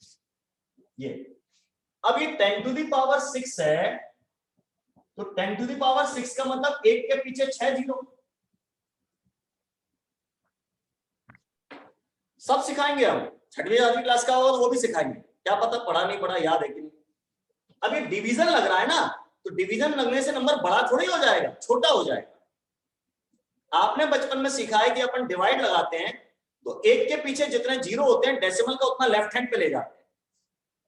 ये अब ये 10 to the power 6 है, तो 10 to the power 6 का मतलब 1 के पीछे 6 जीरो। सब सिखाएंगे हम, 6वीं 7वीं क्लास का होगा तो वो भी सिखाएंगे, क्या पता पढ़ा नहीं पढ़ा, याद है कि नहीं। अब ये डिवीजन लग रहा है ना, तो डिवीजन लगने से नंबर बड़ा थोड़ी हो जाएगा, छोटा हो जाएगा। आपने बचपन में सीखा है कि अपन डिवाइड लगाते हैं तो 1 के पीछे जितने जीरो होते हैं डेसिमल का उतना लेफ्ट हैंड पे ले जाते हैं,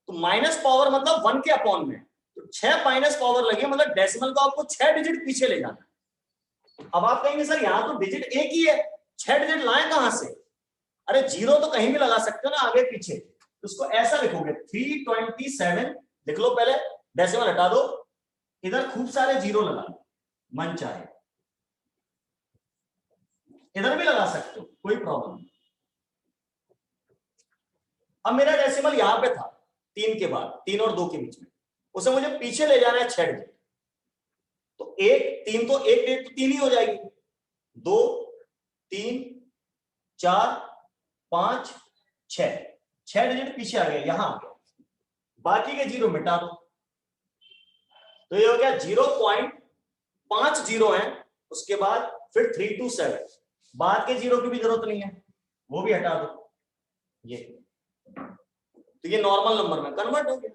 तो माइनस पावर मतलब 1 के अपॉन में, तो 6 माइनस पावर लगी मतलब डेसिमल को आपको 6 डिजिट पीछे ले जाना। अब आप कहेंगे सर यहाँ तो डिजिट एक ही है, 6 डिजिट लाएं कहां से? अरे 0 तो कहीं भी लगा सकते हो ना, आगे पीछे। तो उसको ऐसा लिखोगे 327, लिख लो पहले, डेसिमल हटा दो, इधर खूब सारे 0 लगा लो मन चाहे, इधर भी लगा सकते हो, कोई प्रॉब्लम नहीं। अब मेरा डेसिमल यहां पे था 3 के बाद, 3 और 2 के बीच में, उसे मुझे पीछे ले जाना है 6 डिजिट। तो 3 तो 1 डिजिट तो 3 ही हो जाएगी, 2 3 4 5 6 डिजिट पीछे आ गए, यहां आ गया, बाकी के 0 मिटा दो। तो ये हो गया 0.5 0 है, उसके बाद फिर 327, बाद के 0 की भी जरूरत नहीं है, वो भी हटा दो। ये तो ये नॉर्मल नंबर में कन्वर्ट हो गया,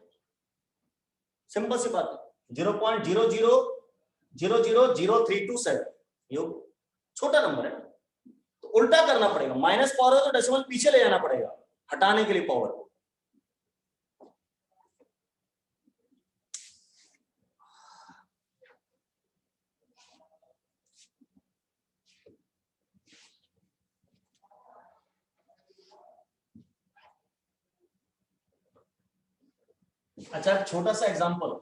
सिंपल सी बात है। 0.00000327 ये छोटा नंबर है, तो उल्टा करना पड़ेगा, माइनस पावर है तो डेसिमल पीछे ले जाना पड़ेगा हटाने के लिए पावर को। अच्छा छोटा सा एग्जांपल,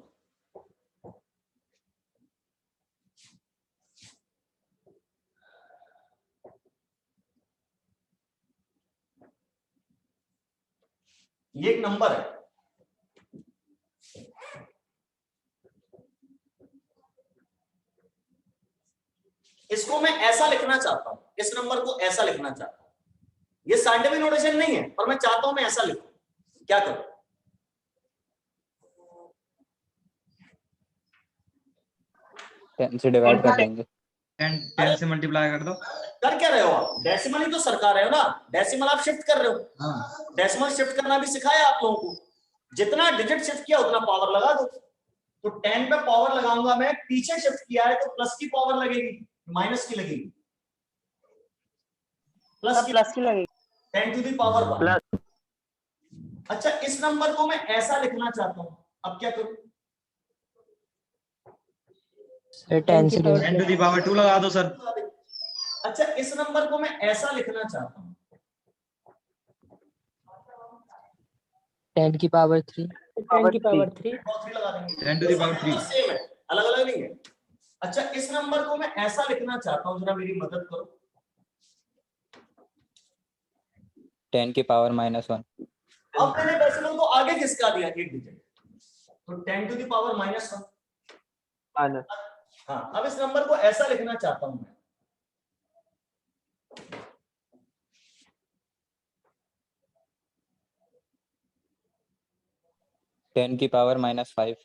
ये एक नंबर है, इसको मैं ऐसा लिखना चाहता हूं, इस नंबर को ऐसा लिखना चाहता हूं। ये साइंटिफिक नोटेशन नहीं है, पर मैं चाहता हूं मैं ऐसा लिखूं, क्या करूं? 10 से डिवाइड कर देंगे, 10 से मल्टीप्लाई कर दो। कर क्या रहे हो आप? डेसिमल ही तो सरका रहे हो ना, डेसिमल आप शिफ्ट कर रहे हो। हाँ। डेसिमल शिफ्ट करना भी सिखाया आप लोगों को, जितना डिजिट शिफ्ट किया उतना पावर लगा दो। तो 10 पे पावर लगाऊंगा मैं, पीछे शिफ्ट किया है तो प्लस की पावर लगेगी, माइनस की लगेगी, प्लस की लगेगी, 10 टू द पावर 1। अच्छा इस नंबर को मैं ऐसा लिखना चाहता हूं, अब क्या करूं? 10 से 10 to the power 2 लगा दो सर। अच्छा इस नंबर को मैं ऐसा लिखना चाहता हूं, 10 की पावर 3 10 की पावर 3 लगा देंगे, 10 to the power 3 सेम है, अलग अलग नहीं है। अच्छा इस नंबर को मैं ऐसा लिखना चाहता हूं, जरा मेरी मदद करो। 10 की पावर -1। अब मैंने डेसिमल को आगे खिसका दिया एक डिजिट, तो 10 टू द पावर -1। हाँ अब इस नंबर को ऐसा लिखना चाहता हूं मैं, टेन की पावर -5।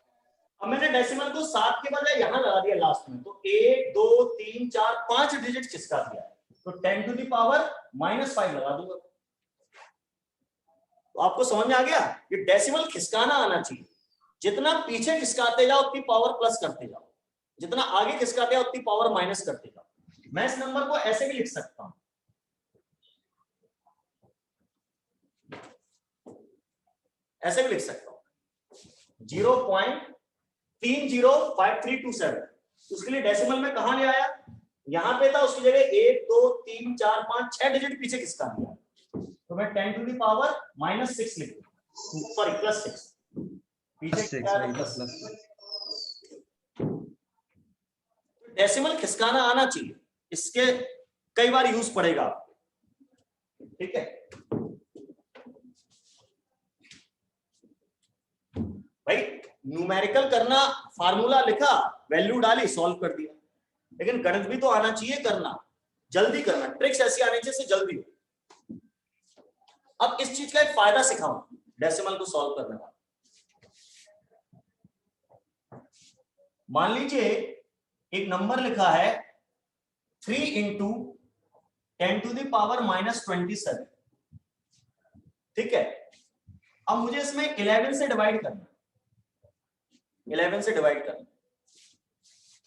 अब मैंने डेसिमल को 7 के बजाय यहां लगा दिया लास्ट में, तो 1 2 3 4 5 डिजिट खिसका दिया, तो 10 टू द पावर -5 लगा दूंगा। तो आपको समझ में आ गया, ये डेसिमल खिसकाना आना चाहिए, जितना पीछे खिसकाते जाओ उतनी पावर प्लस करते जाओ, जितना आगे खिसकाते जाओ उतनी पावर माइनस करते जाओ। मैं इस नंबर को ऐसे भी लिख सकता हूं, ऐसे भी लिख सकता हूं 0.305327। उसके लिए डेसिमल में कहां ले आया, यहां पे था, उसकी जगह 1 2 3 4 5 6 डिजिट पीछे खिसका दिया, तो मैं 10 टू द पावर -6 लिख दूंगा, सॉरी +6 पीछे डेसिमल खिसकाना आना चाहिए, इसके कई बार यूज पड़ेगा, ठीक है। भाई न्यूमेरिकल करना, फार्मूला लिखा, वैल्यू डाली, सॉल्व कर दिया, लेकिन गणित भी तो आना चाहिए करना, जल्दी करना, ट्रिक्स ऐसी आनी चाहिए से जल्दी हो। अब इस चीज का एक फायदा सिखाऊं डेसिमल को सॉल्व करने का। मान लीजिए एक नंबर लिखा है 3 × 10 टू द पावर -27, ठीक है। अब मुझे इसमें 11 से डिवाइड करना, 11 से डिवाइड करना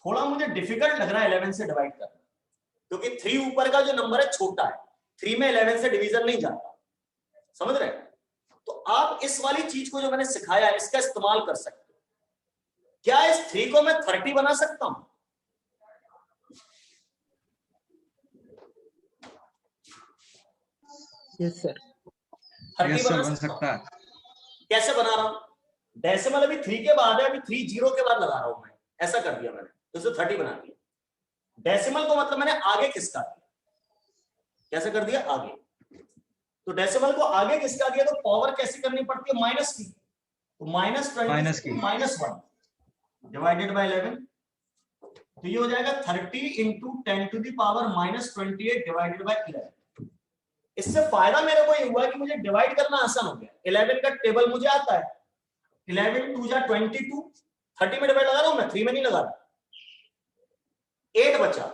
थोड़ा मुझे डिफिकल्ट लग रहा है 11 से डिवाइड करना, क्योंकि 3 ऊपर का जो नंबर है छोटा है, 3 में 11 से डिवीजन नहीं जाता, समझ रहे हैं? तो आप इस वाली चीज को जो मैंने सिखाया इसका इस्तेमाल कर सकते हो। क्या इस 3 को मैं 30 बना सकता हूं? Yes sir. 30 बन सकता है। कैसे बना रहा हूं? डेसिमल अभी 3 के बाद है, अभी 3 0 के बाद लगा रहा हूं मैं, ऐसा कर दिया मैंने, तो इसे 30 बना दिया। डेसिमल को मतलब मैंने आगे खिसका दिया। कैसे कर दिया? आगे। तो डेसिमल को आगे खिसका दिया तो पावर कैसे करनी पड़ती है? माइनस की। तो -1 डिवाइडेड बाय 11, तो ये हो जाएगा 30 into 10 to the power -28 divided by 11। इससे फायदा मेरे को ये हुआ कि मुझे डिवाइड करना आसान हो गया। 11 का टेबल मुझे आता है, 11 2 जा 22, 30 में डिवाइड लगा रहा हूं मैं, 3 में नहीं लगा रहा। 8 बचा,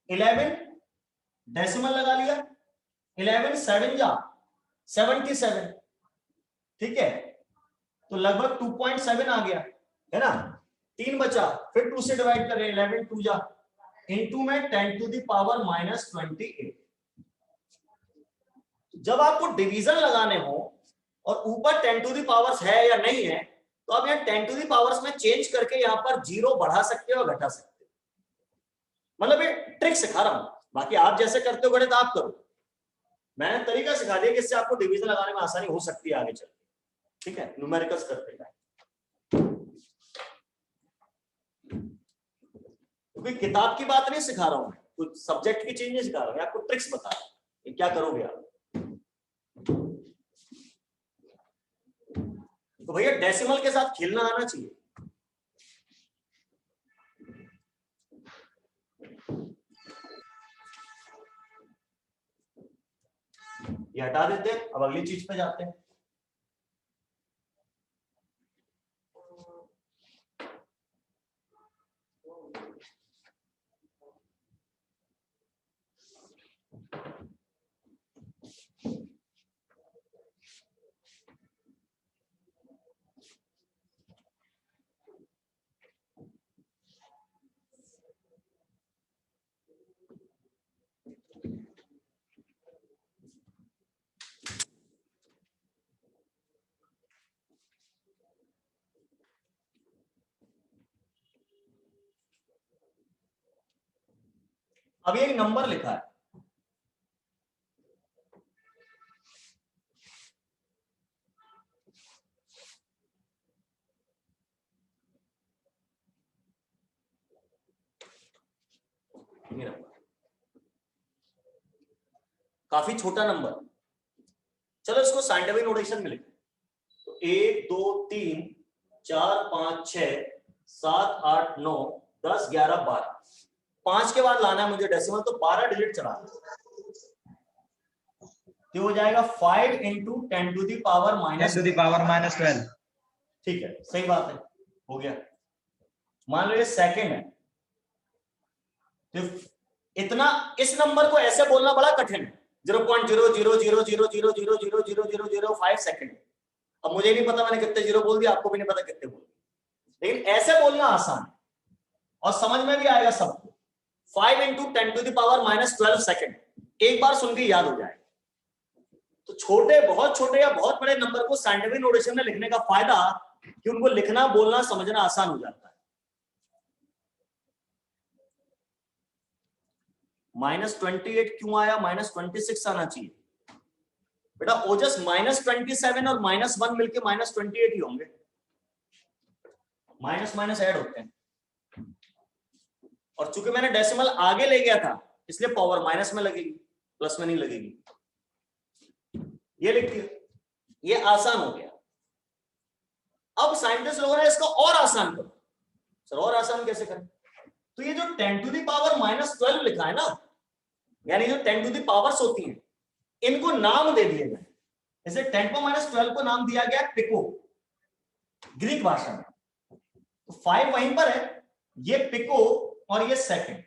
11 डेसिमल लगा लिया, 11 7 जा 77, ठीक है, तो लगभग 2.7 आ गया है ना। 3 बचा, फिर 2 से डिवाइड करें, 11 2 जा इनटू में 10 टू द पावर -28। जब आपको डिवीजन लगाने हो और ऊपर 10 टू द पावर्स है या नहीं है, तो आप यहाँ 10 टू द पावर्स में चेंज करके यहाँ पर 0 बढ़ा सकते हो और घटा सकते हो। मतलब ये ट्रिक सिखा रहा हूं, बाकी आप जैसे करते हो गणित आप करो। मैंने तरीका सिखा दिया कि इससे आपको डिवीजन लगाने में आसानी हो सकती है आगे चल के, ठीक है, न्यूमेरिकल्स करते हैं। क्योंकि किताब की बात नहीं सिखा रहा हूं मैं, कुछ सब्जेक्ट की चीज नहीं सिखा रहा हूं, आपको ट्रिक्स बता रहा हूं क्या करोगे आप। तो भैया डेसिमल के साथ खेलना आना चाहिए। ये हटा देते हैं, अब अगली चीज पे जाते हैं। अब एक नंबर लिखा है, ये नंबर काफी छोटा नंबर, चलो इसको साइंटिफिक नोटेशन में लिखें। तो 1 2 3 4 5 6 7 8 9 10 11 12, 5 के बाद लाना है मुझे डेसिमल, तो 12 डिजिट चलाना, तो हो जाएगा 5 इंटू 10 टू द पावर -12। ठीक है, सही बात है, हो गया। मान लीजिए सेकंड है, तो इतना इस नंबर को ऐसे बोलना बड़ा कठिन है, 0.000000000005 सेकंड। अब मुझे नहीं पता मैंने कितने जीरो बोल दिया, आपको भी नहीं पता कितने बोल दिए, लेकिन ऐसे बोलना आसान है और समझ में भी आएगा सबको। 5 into 10 to the power -12 second, एक बार सुन के याद हो जाएगा। तो छोटे, बहुत छोटे या बहुत बड़े नंबर को साइंटिफिक नोटेशन में लिखने का फायदा कि उनको लिखना, बोलना, समझना आसान हो जाता है। -28 क्यों आया? -26 आना चाहिए बेटा। ओजस -27 और -1 मिलके -28 ही होंगे, माइनस माइनस ऐड होते हैं। और चूंकि मैंने डेसिमल आगे ले गया था, इसलिए पावर माइनस में लगेगी, प्लस में नहीं लगेगी। ये लिख दिया, ये आसान हो गया। अब साइंटिस्ट लोगों ने इसको और आसान करो। सर और आसान कैसे करें? तो ये जो 10 टू द पावर -12 लिखा है ना, यानी जो 10 टू द पावर्स होती हैं, इनको नाम दे दिए गए। जैसे 10 पर -12 को नाम दिया गया पिको ग्रीक भाषा में, तो 5 वहीं पर है, ये पिको और ये सेकंड।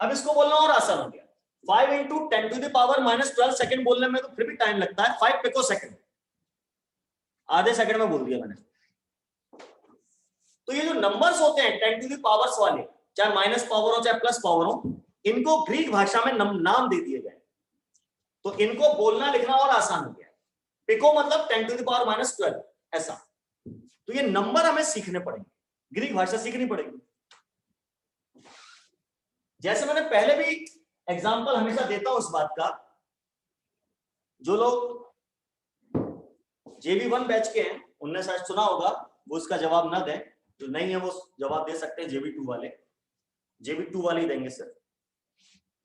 अब इसको बोलना और आसान हो गया। 5 into 10 to the power -12 second बोलने में तो फिर भी टाइम लगता है, 5 पिको सेकंड, आधे सेकंड में बोल दिया मैंने। तो ये जो नंबर्स होते हैं 10 टू द पावर्स वाले, चाहे माइनस पावर हो चाहे प्लस पावर हो, इनको ग्रीक भाषा में नाम दे दिए गए, तो इनको बोलना लिखना और आसान हो गया। पिको मतलब 10 टू द पावर माइनस 12 ऐसा। तो ये नंबर हमें सीखने पड़ेंगे, ग्रीक भाषा सीखनी पड़ेगी। जैसे मैंने पहले भी एग्जांपल हमेशा देता हूं इस बात का, जो लोग JB1 बैच के हैं उनने शायद सुना होगा, वो इसका जवाब ना दें, जो नहीं है वो जवाब दे सकते हैं। JB2 वाले ही देंगे सर।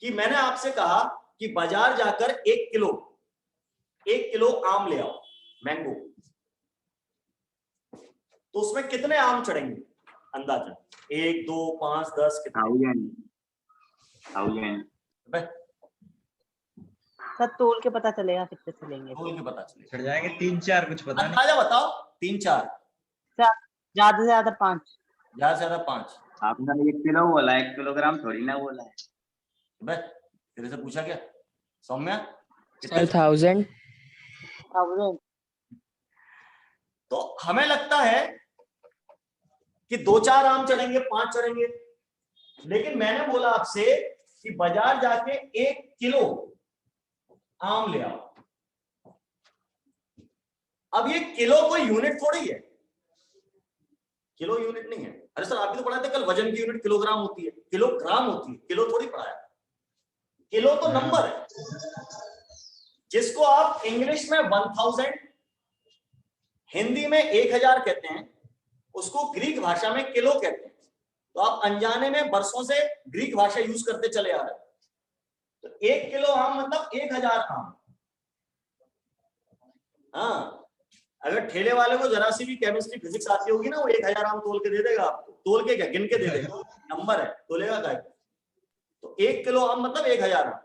कि मैंने आपसे कहा कि बाजार जाकर 1 किलो आम ले आओ, मैंगो, तो उसमें कितने आम चढ़ेंगे अंदाजा? 1, 2, 5, 10 कितने? 1000 सर तोल के पता चलेगा कितने चलेंगे। तोल के पता चलेगा, चढ़ जाएंगे 3-4, कुछ पता नहीं। अंदाजा बताओ। 3-4, ज्यादा से ज्यादा 5। ज्यादा से ज्यादा 5। आपने 1 किलो बोला, 1 किलोग्राम थोड़ी ना बोला है। तेरे से पूछा क्या सौम्या? सर 1000। तो हमें लगता है कि 2-4 आम चढ़ेंगे, 5 चढ़ेंगे, लेकिन मैंने बोला आपसे कि बाजार जाके 1 किलो आम ले आओ। अब ये किलो कोई यूनिट थोड़ी है, किलो यूनिट नहीं है। अरे सर आप भी तो पढ़ाए थे कल, वजन की यूनिट किलोग्राम होती है, किलोग्राम होती है, किलो थोड़ी पढ़ाया। किलो तो नंबर है, जिसको आप इंग्लिश में 1000, हिंदी में 1000 कहते हैं, उसको ग्रीक भाषा में किलो कहते हैं। तो आप अनजाने में बरसों से ग्रीक भाषा यूज करते चले आ रहे हैं। तो 1 किलो आम मतलब 1000 आम। हाँ, अगर ठेले वाले को जरा सी भी केमिस्ट्री फिजिक्स आती होगी ना, वो 1000 आम तोल के दे देगा आपको। तोल के क्या, गिन के दे देगा, नंबर है, तोलेगा क्या? तो 1 किलो आम मतलब 1000 आम।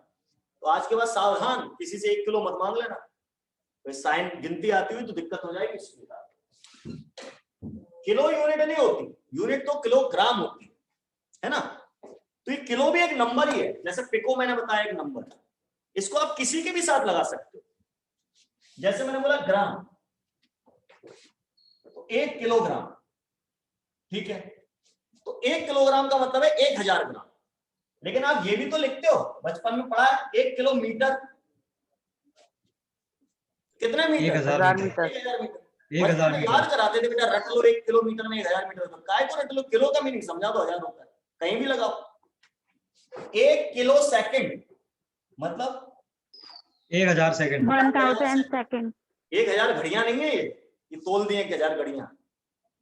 तो आज के बाद सावधान, किसी से 1 किलो मत मांग लेना, तो साइन गिनती आती हुई तो दिक्कत हो जाएगी। किलो यूनिट नहीं होती, यूनिट तो किलोग्राम होती है ना। तो ये किलो भी एक नंबर ही है, जैसे पिको मैंने बताया एक नंबर है। इसको आप किसी के भी साथ लगा सकते हो। जैसे मैंने बोला ग्राम, तो 1 किलोग्राम, ठीक है। तो 1 किलोग्राम का मतलब है 1000 ग्राम। लेकिन आप ये भी तो लिखते हो, बचपन में पढ़ा है 1 किलोमीटर कितने मीटर? 1000 मीटर। 1000 मीटर। 1000 मीटर याद कराते थे बेटा, रट लो 1 किलोमीटर में 1000 मीटर। तो काय को रट लो, किलो का मीनिंग समझा दो, 1000 होता है, कहीं भी लगाओ। 1 किलो सेकंड मतलब 1000 सेकंड। 1000 सेकंड। 1000 घड़ियां नहीं है ये तोल दिए 1000 घड़ियां।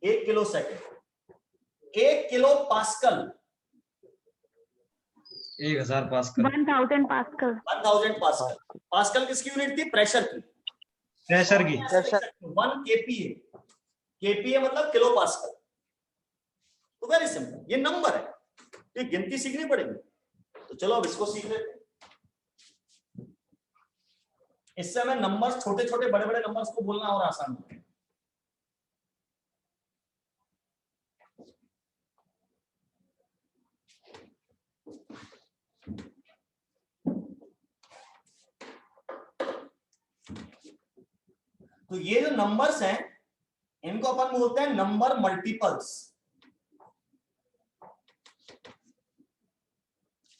1 kilo second. 1 kilo pascal, 1000 pascal. 1000 pascal. 1000 pascal. Pascal किसकी यूनिट थी? प्रेशर की। प्रेशर की। 1 kPa। kPa मतलब किलो पास्कल। तो वेरी सिंपल, ये नंबर है, ये गिनती सीखनी पड़ेगी। तो चलो अब इसको सीख लेते हैं। इससे हमें नंबर्स, छोटे छोटे बड़े बड़े नंबर्स को बोलना और आसान होता है। तो ये जो नंबर्स हैं, इनको अपन बोलते हैं नंबर मल्टीपल्स।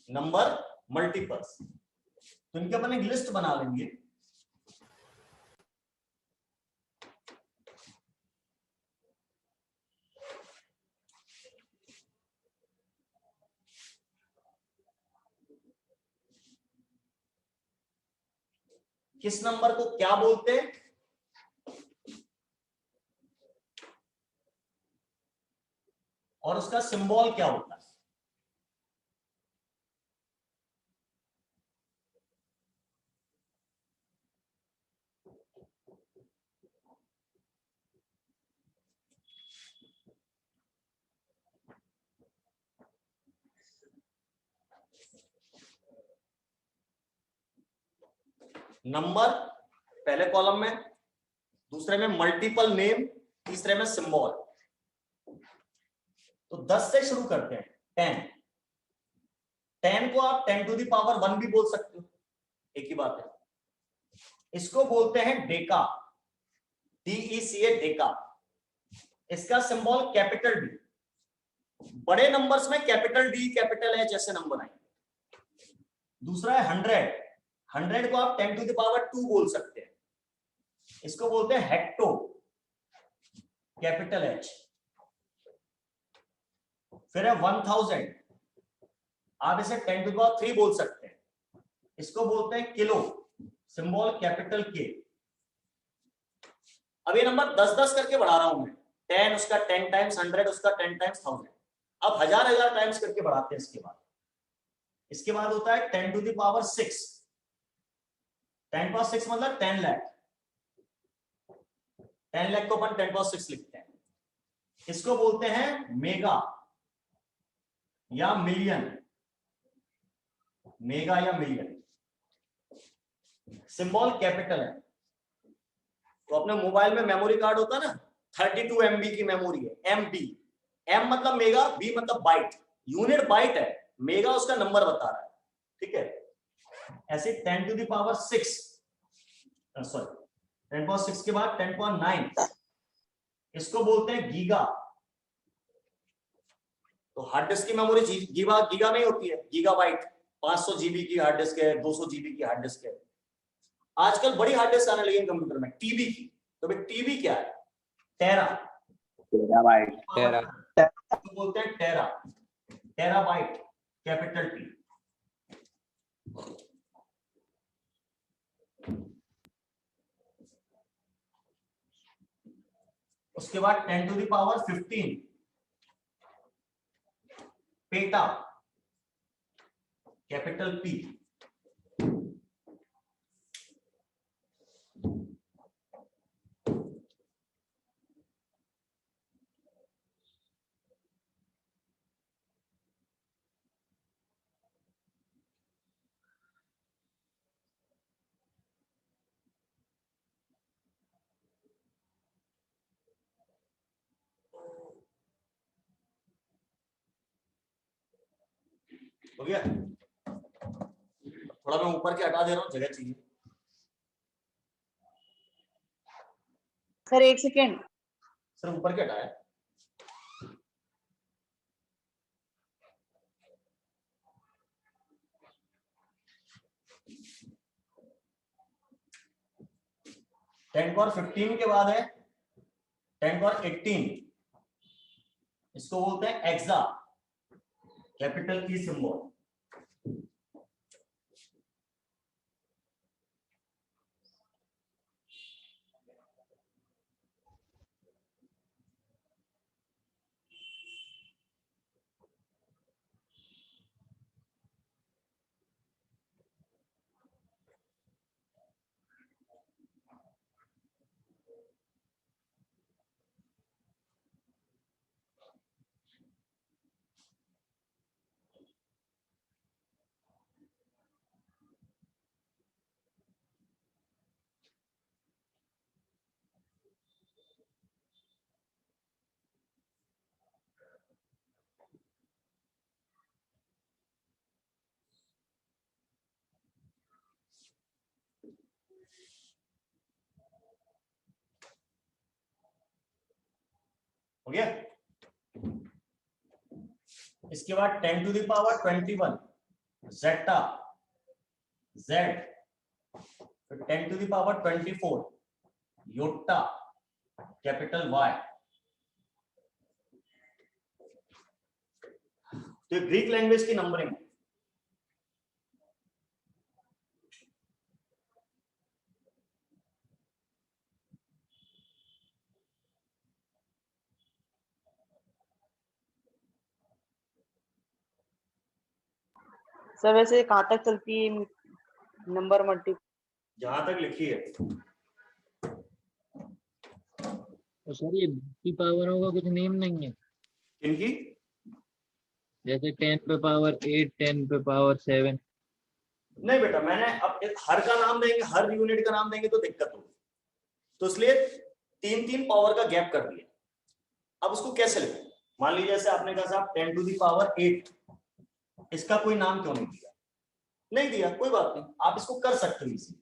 Number multiples. तो इनके अपन एक लिस्ट बना लेंगे। किस नंबर को क्या बोलते हैं, और उसका सिंबल क्या होता है। नंबर पहले कॉलम में, दूसरे में मल्टीपल नेम, तीसरे में सिंबल। तो 10 से शुरू करते हैं। 10 को आप 10 टू द पावर 1 भी बोल सकते हो, एक ही बात है। इसको बोलते हैं डेका, DECA, डेका। इसका सिंबल कैपिटल डी। बड़े नंबर्स में कैपिटल डी, कैपिटल एच ऐसे नंबर आएंगे। दूसरा है 100। 100 को आप 10 टू द पावर 2 बोल सकते हैं। इसको बोलते हैं हेक्टो, कैपिटल H। फिर है 1000, आप इसे 10 टू द पावर 3 बोल सकते हैं। इसको बोलते हैं किलो, सिंबल कैपिटल K। अब ये नंबर 10-10 करके बढ़ा रहा हूं मैं, 10 उसका 10 टाइम्स 100, उसका 10 टाइम्स 1000। अब हजार टाइम्स करके बढ़ाते हैं। इसके बाद होता है 10 टू द पावर 6। 10 पावर 6 मतलब 10 लाख। 10 लाख को अपन 10 पावर 6 लिखते हैं। इसको बोलते हैं मेगा या मिलियन, मेगा या मिलियन, सिंबल कैपिटल है। तो अपने मोबाइल में मेमोरी कार्ड होता है ना, 32 MB की मेमोरी है, MB। M मतलब मेगा, B मतलब बाइट, यूनिट बाइट है, मेगा उसका नंबर बता रहा है, ठीक है। ऐसे 10 to the power 6, sorry 10 power 6 के बाद 10 पावर 9, इसको बोलते हैं गीगा। तो हार्ड डिस्क की मेमोरी गीगा नहीं होती है, गीगाबाइट। 500 GB की हार्ड डिस्क है, 200 GB की हार्ड डिस्क है। आजकल बड़ी हार्ड डिस्क आने लगी है कंप्यूटर में, टीबी की। तो भाई टीबी क्या है? टेरा, तो बोलते हैं टेरा, टेराबाइट, कैपिटल T। उसके बाद 10 to the power 15, peta, capital P। हो गया? थोड़ा मैं ऊपर के हटा दे रहा हूं, जगह चाहिए। सर 1 सेकेंड, सर ऊपर के हटाया। टेन पावर 15 के बाद है 10 पावर 18, इसको बोलते हैं एक्सा, कैपिटल E सिंबल। हो गया? इसके बाद 10 to the power 21, zetta, Z. फिर 10 to the power 24, yotta, capital Y। तो ग्रीक लैंग्वेज की नंबरिंग है। सर वैसे कहाँ तक चलती है नंबर मल्टी? जहां तक लिखी है। तो सर ये की पावरों का कुछ नेम नहीं है? इनकी जैसे 10 पे पावर 8, 10 पे पावर 7। नहीं बेटा, मैंने अब हर का नाम देंगे, हर यूनिट का नाम देंगे तो दिक्कत होगी, तो इसलिए 3-3 पावर का गैप कर दिया। अब उसको कैसे लिखें? मान लीजिए जैसे आपने कहा साहब 10 टू द पावर 8, इसका कोई नाम क्यों नहीं दिया? नहीं दिया, कोई बात नहीं, आप इसको कर सकते हो इसी।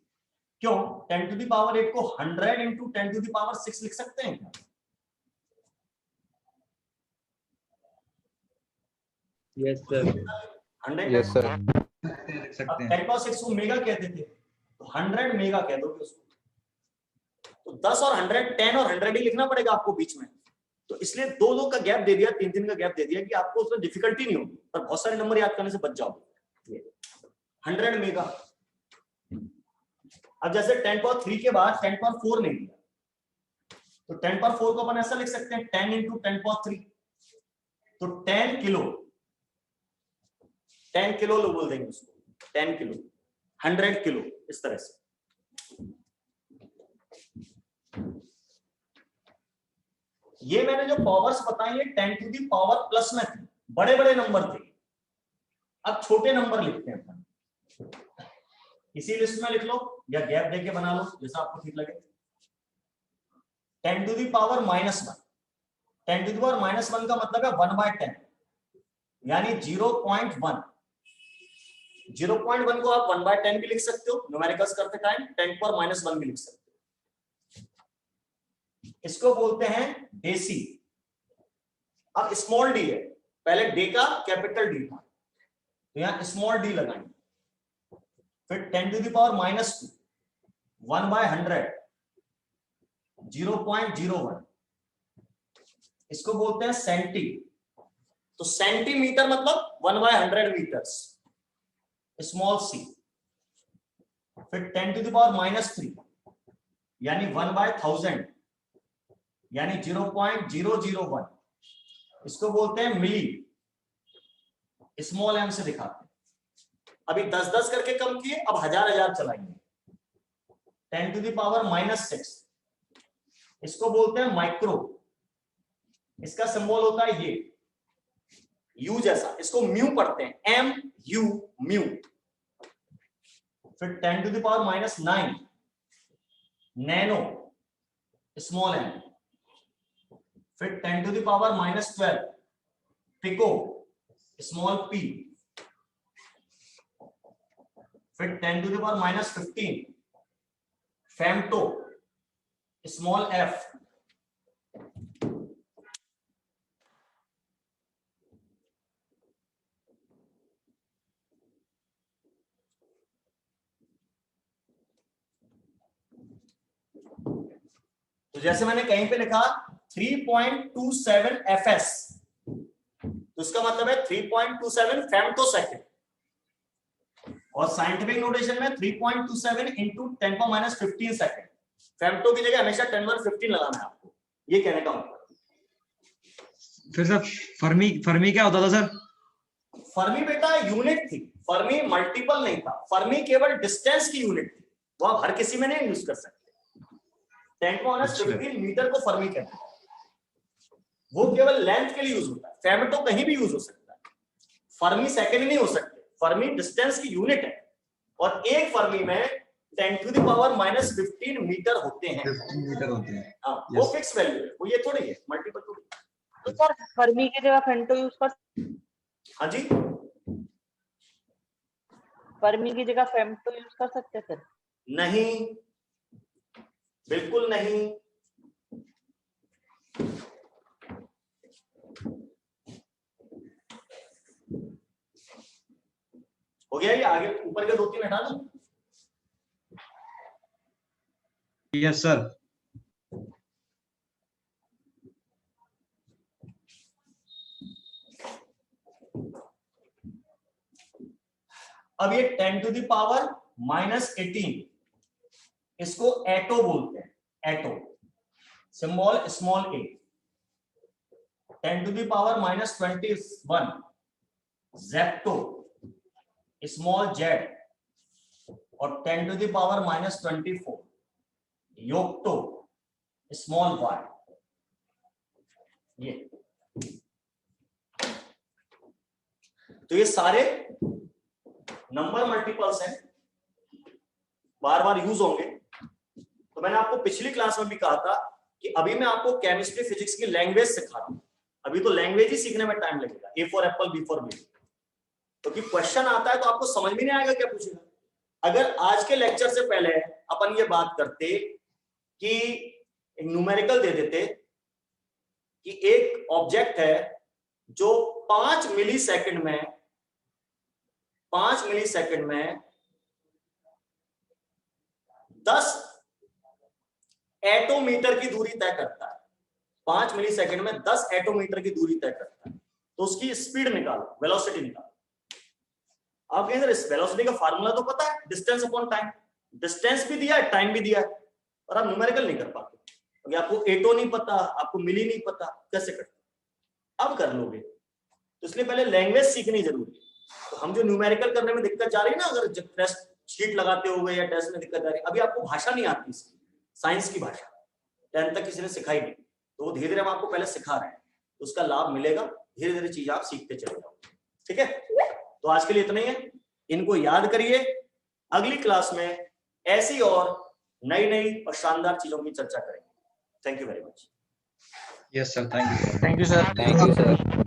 क्यों? 10 टू द पावर 8 को 100 इंटू 10 टू द पावर 6 लिख सकते हैं क्या? Yes sir. 100 yes sir. लिख सकते हैं। 10 पावर 6 को मेगा कहते थे, तो 100 मेगा कह दोगे उसको। तो 10 और 100, 10 और 100 ही लिखना पड़ेगा आपको बीच में। तो इसलिए 2-2 का गैप दे दिया, 3-3 का गैप दे दिया कि आपको उसमें डिफिकल्टी नहीं होगी, पर बहुत सारे नंबर याद करने से बच जाओगे। 100 मेगा। अब जैसे 10⁻³ के बाद 10⁻⁴ नहीं दिया, तो 10⁻⁴ को अपन ऐसा लिख सकते हैं 10 × 10⁻³ तो 10 किलो, 10 किलो लोग बोल देंगे उसको, 10 किलो, 100 किलो, इस तरह से। ये मैंने जो पावर्स बताई है 10⁻+ में थी, बड़े बड़े नंबर थे। अब छोटे नंबर लिखते हैं, इसी लिस्ट में लिख लो या गैप देके बना लो, जैसा आपको ठीक लगे। 10⁻⁻1, 10⁻⁻1 का मतलब है 1/10, यानी 0.1। 0.1 को आप 1/10 भी लिख सकते हो, न्यूमेरिकल्स करते टाइम 10⁻⁻1 भी लिख सकते हो। इसको बोलते हैं डेसी। अब स्मॉल डी है, पहले डे का कैपिटल डी था, तो यहां स्मॉल डी लगाएंगे। फिर 10⁻⁻2, 1/100, 0.01, इसको बोलते हैं सेंटी। तो सेंटीमीटर मतलब 1/100 मीटर्स, स्मॉल सी। फिर 10⁻⁻3 यानी 1/1000 यानी 0.001, इसको बोलते हैं मिली, स्मॉल एम से दिखाते हैं। अभी 10-10 करके कम किए, अब 1000 चलाएंगे। 10⁻⁻6, इसको बोलते हैं माइक्रो, इसका सिंबल होता है ये यू जैसा, इसको म्यू पढ़ते हैं, MU, म्यू। फिर 10⁻⁻9 नैनो, स्मॉल एम। फिर 10⁻⁻12 पिको, स्मॉल p। फिर 10⁻⁻15 फेम्टो, स्मॉल f। तो जैसे मैंने कहीं पे लिखा 3.27 fs, तो इसका मतलब है 3.27 फेम्टोसेकंड, और साइंटिफिक नोटेशन में 3.27 × 10⁻15 सेकंड। फेम्टो की जगह हमेशा 10⁻15 लगाना है आपको, ये कहने का मतलब। फिर सर फर्मी क्या होता था सर? फर्मी बेटा यूनिट थी, फर्मी मल्टीपल नहीं था, फर्मी केवल डिस्टेंस की यूनिट थी, वो आप हर किसी में नहीं यूज कर सकते। 10⁻15 मीटर को फर्मी कहते हैं, वो केवल लेंथ के लिए यूज होता है। फेम्टो कहीं भी यूज हो सकता है, फर्मी सेकंड नहीं हो सकते। फर्मी डिस्टेंस की यूनिट है, और एक फर्मी में 10⁻⁻15 मीटर होते हैं। 15 मीटर होते हैं। हाँ, वो फिक्स वैल्यू है, वो ये थोड़ी है मल्टीपल थोड़ी। तो सर फर्मी की जगह फेम्टो यूज कर, हाँ जी, फर्मी की जगह फेम्टो यूज कर सकते हैं सर? नहीं, बिल्कुल नहीं। हो गया ये, आगे ऊपर के 2-3 हटा दूं? Yes sir. अब ये 10⁻⁻18, इसको एटो बोलते हैं, एटो, सिंबल स्मॉल ए। 10⁻⁻21 जेप्टो, स्मॉल जेड। और 10⁻⁻24 योक्टो, स्मॉल वाई। ये तो ये सारे नंबर मल्टीपल्स हैं, बार बार यूज होंगे। तो मैंने आपको पिछली क्लास में भी कहा था कि अभी मैं आपको केमिस्ट्री फिजिक्स की लैंग्वेज सिखा रहा हूं, अभी तो लैंग्वेज ही सीखने में टाइम लगेगा। A for apple, B for bee. तो कि क्वेश्चन आता है तो आपको समझ में नहीं आएगा क्या पूछेगा। अगर आज के लेक्चर से पहले अपन ये बात करते कि न्यूमेरिकल दे देते कि एक ऑब्जेक्ट है जो 5 मिलीसेकंड में 10 एटोमीटर की दूरी तय करता है, 5 मिलीसेकंड में 10 एटोमीटर की दूरी तय करता है, तो उसकी स्पीड निकालो, वेलोसिटी निकालो। आप कहेंगे सर इस वेलोसिटी का फार्मूला तो पता है, डिस्टेंस अपॉन टाइम, डिस्टेंस भी दिया है, टाइम भी दिया है, और आप न्यूमेरिकल नहीं कर पाते क्योंकि आपको एटो नहीं पता, आपको मिली नहीं पता, कैसे करते? अब कर लोगे, तो इसलिए पहले लैंग्वेज सीखनी जरूरी है। तो हम जो न्यूमेरिकल करने में दिक्कत जा रही है ना, अगर टेस्ट शीट लगाते हो गए या टेस्ट में दिक्कत आ रही है, अभी आपको भाषा नहीं आती इसकी, साइंस की भाषा 10th तक किसी ने सिखाई नहीं, तो धीरे धीरे हम आपको पहले सिखा रहे हैं, तो उसका लाभ मिलेगा, धीरे धीरे चीज आप सीखते चले जाओ। ठीक है, तो आज के लिए इतना ही है, इनको याद करिए, अगली क्लास में ऐसी और नई नई और शानदार चीजों की चर्चा करेंगे। Thank you very much. Yes sir, thank you. Thank you sir. Thank you sir.